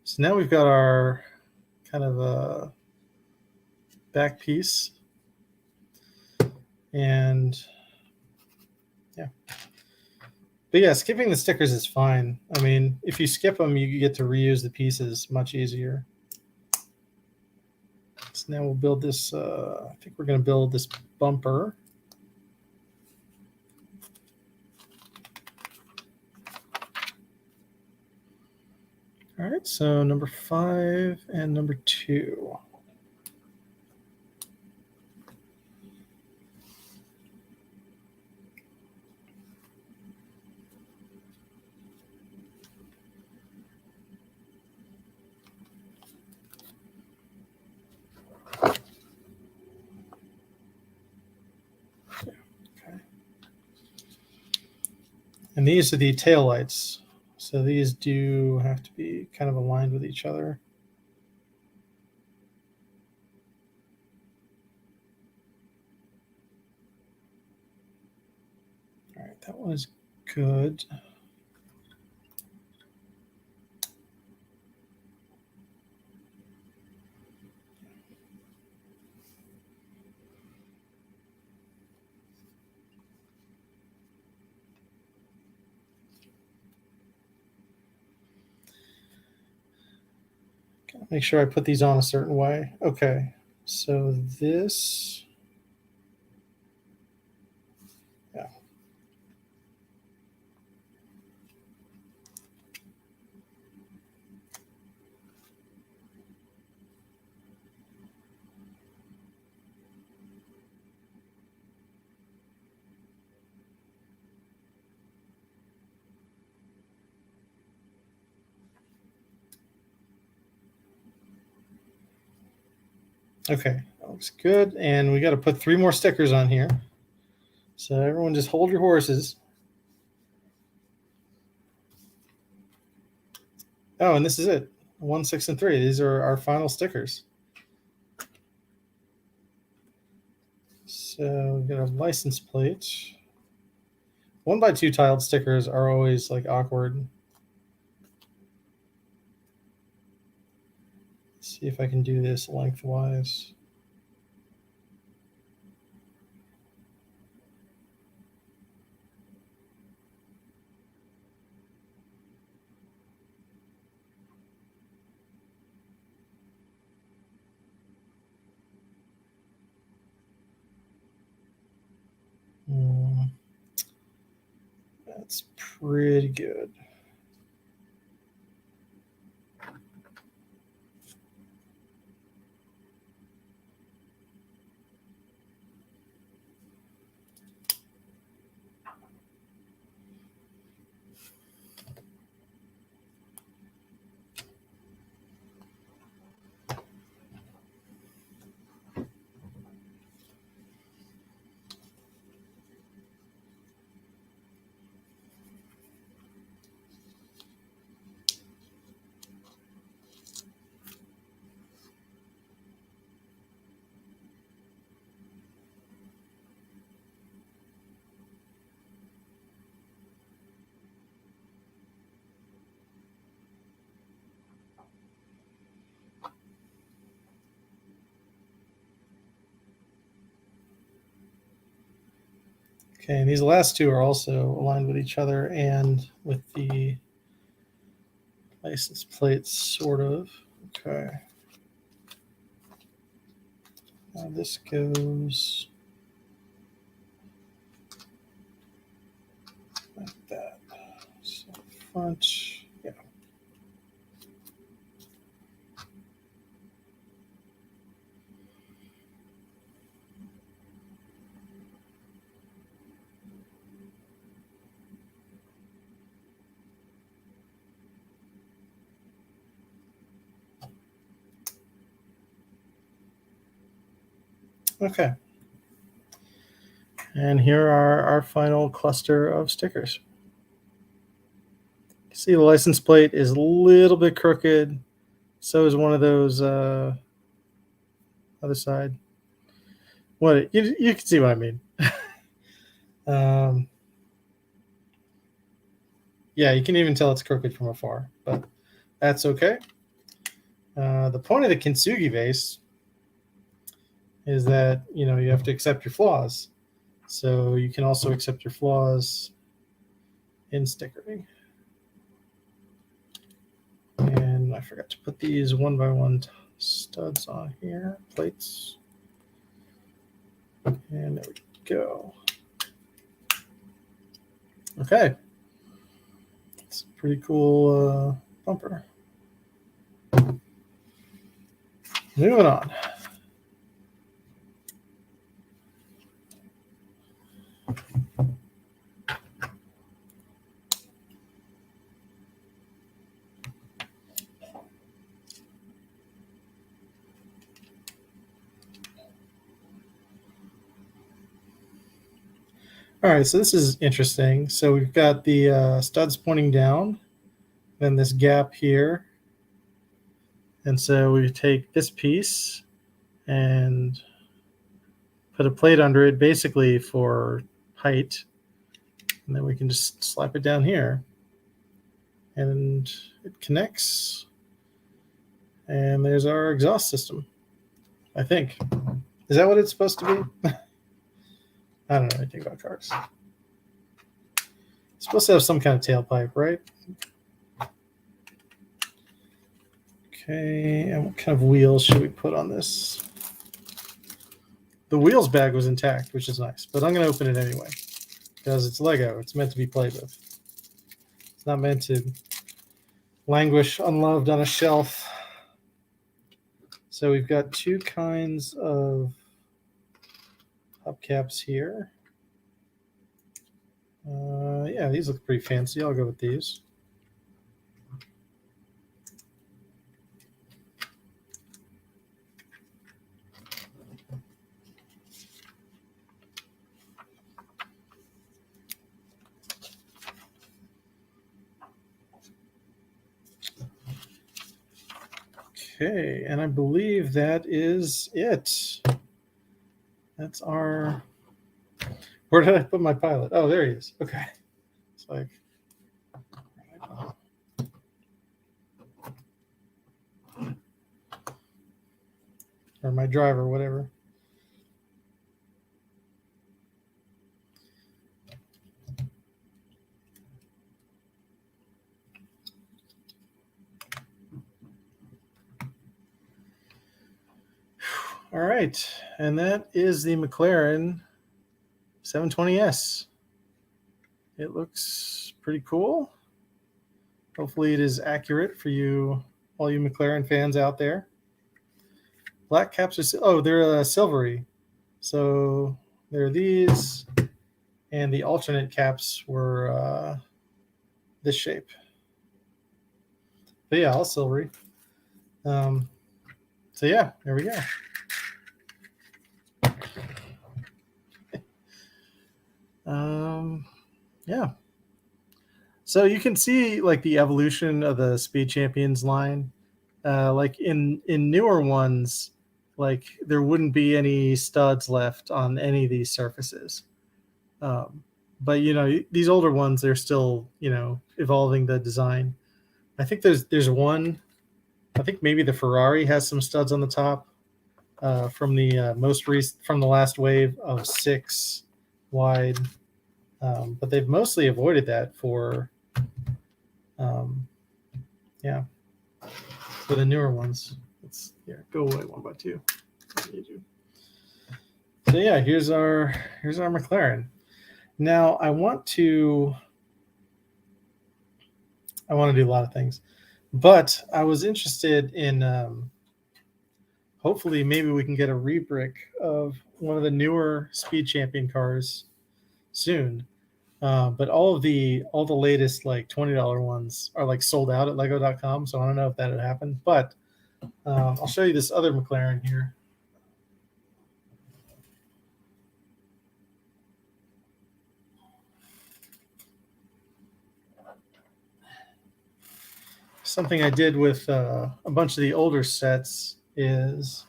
so now we've got our kind of a back piece, and yeah. But yeah, skipping the stickers is fine. I mean, if you skip them, you get to reuse the pieces much easier. So now we'll build this. I think we're going to build this bumper. All right, so number 5 and number 2. Okay. And these are the taillights. So these do have to be kind of aligned with each other. All right, that was good. Make sure I put these on a certain way. Okay, so this, yeah. Okay, that looks good. And we got to put 3 more stickers on here. So everyone just hold your horses. Oh, and this is it. 1, 6, and 3. These are our final stickers. So we got a license plate. 1x2 tiled stickers are always like awkward. Let's see if I can do this lengthwise. That's pretty good. Okay, and these last 2 are also aligned with each other and with the license plates, sort of. Okay. Now this goes like that. So front, yeah. Okay. And here are our final cluster of stickers. You see the license plate is a little bit crooked. So is one of those other side. What you can see what I mean. Yeah, you can even tell it's crooked from afar, but that's okay. The point of the Kintsugi vase is that you have to accept your flaws. So you can also accept your flaws in stickering. And I forgot to put these 1x1 studs on here, plates. And there we go. Okay. It's a pretty cool bumper. Moving on. All right, so this is interesting. So we've got the studs pointing down, then this gap here. And so we take this piece and put a plate under it basically for height. And then we can just slap it down here. And it connects. And there's our exhaust system, I think. Is that what it's supposed to be? I don't know anything about cars. It's supposed to have some kind of tailpipe, right? Okay, and what kind of wheels should we put on this? The wheels bag was intact, which is nice, but I'm going to open it anyway because it's Lego. It's meant to be played with. It's not meant to languish unloved on a shelf. So we've got 2 kinds of hubcaps here. Yeah, these look pretty fancy. I'll go with these. Okay, and I believe that is it. That's our... Where did I put my pilot? Oh, there he is. Okay. It's like... Or my driver, whatever. All right, and that is the McLaren 720S. It looks pretty cool. Hopefully it is accurate for you, all you McLaren fans out there. Black caps are, they're silvery. So there are these, and the alternate caps were this shape. But yeah, all silvery. So yeah, there we go. Yeah. So you can see like the evolution of the Speed Champions line. Like in newer ones, like there wouldn't be any studs left on any of these surfaces. But you know, these older ones, they're still, you know, evolving the design. I think there's one. I think maybe the Ferrari has some studs on the top from the from the last wave of 6 wide. But they've mostly avoided that for for the newer ones. Let's go away 1 by 2. So yeah, here's our McLaren. Now I want to do a lot of things, but I was interested in hopefully maybe we can get a rebrick of one of the newer Speed Champion cars soon. But all the latest like $20 ones are like sold out at lego.com, so I don't know if that would happen, but I'll show you this other McLaren here. Something I did with a bunch of the older sets is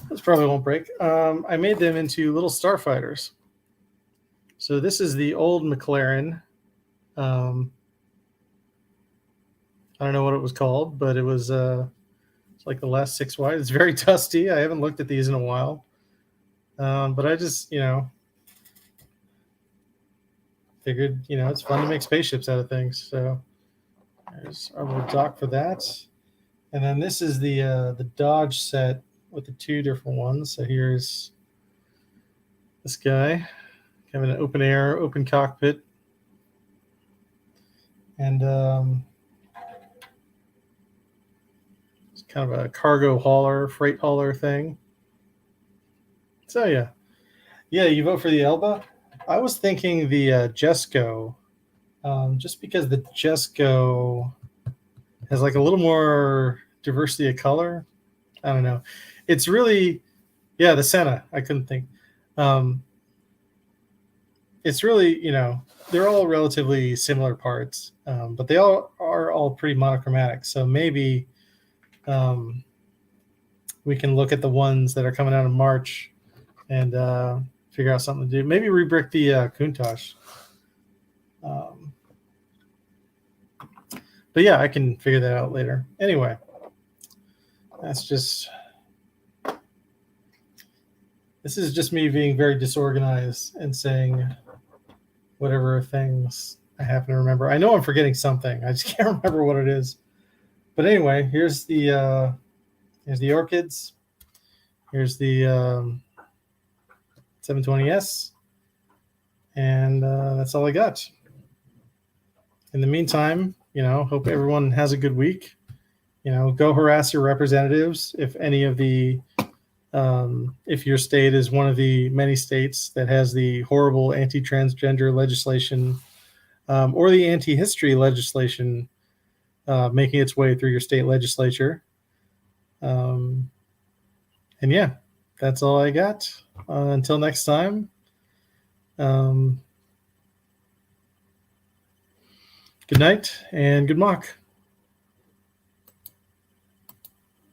this probably won't break. I made them into little starfighters. So this is the old McLaren. I don't know what it was called, but it was it's like the last 6 wide. It's very dusty. I haven't looked at these in a while. But I just, you know, figured, you know, it's fun to make spaceships out of things. So there's our little dock for that. And then this is the Dodge set with the 2 different ones. So here's this guy, having an open cockpit. And it's kind of a cargo hauler, freight hauler thing. So yeah, you vote for the Elba. I was thinking the Jesco, just because the Jesco has like a little more diversity of color. I don't know. It's really, the Senna. I couldn't think. It's really, you know, they're all relatively similar parts, but they all are all pretty monochromatic. So maybe we can look at the ones that are coming out in March and figure out something to do. Maybe rebrick the Countach. But yeah, I can figure that out later. Anyway, this is just me being very disorganized and saying whatever things I happen to remember. I know I'm forgetting something. I just can't remember what it is. But anyway, here's the Orchids. Here's the 720S. And that's all I got. In the meantime, you know, hope everyone has a good week. You know, go harass your representatives if any of the if your state is one of the many states that has the horrible anti-transgender legislation or the anti-history legislation making its way through your state legislature. yeah, that's all I got. Until next time. Good night and good mock.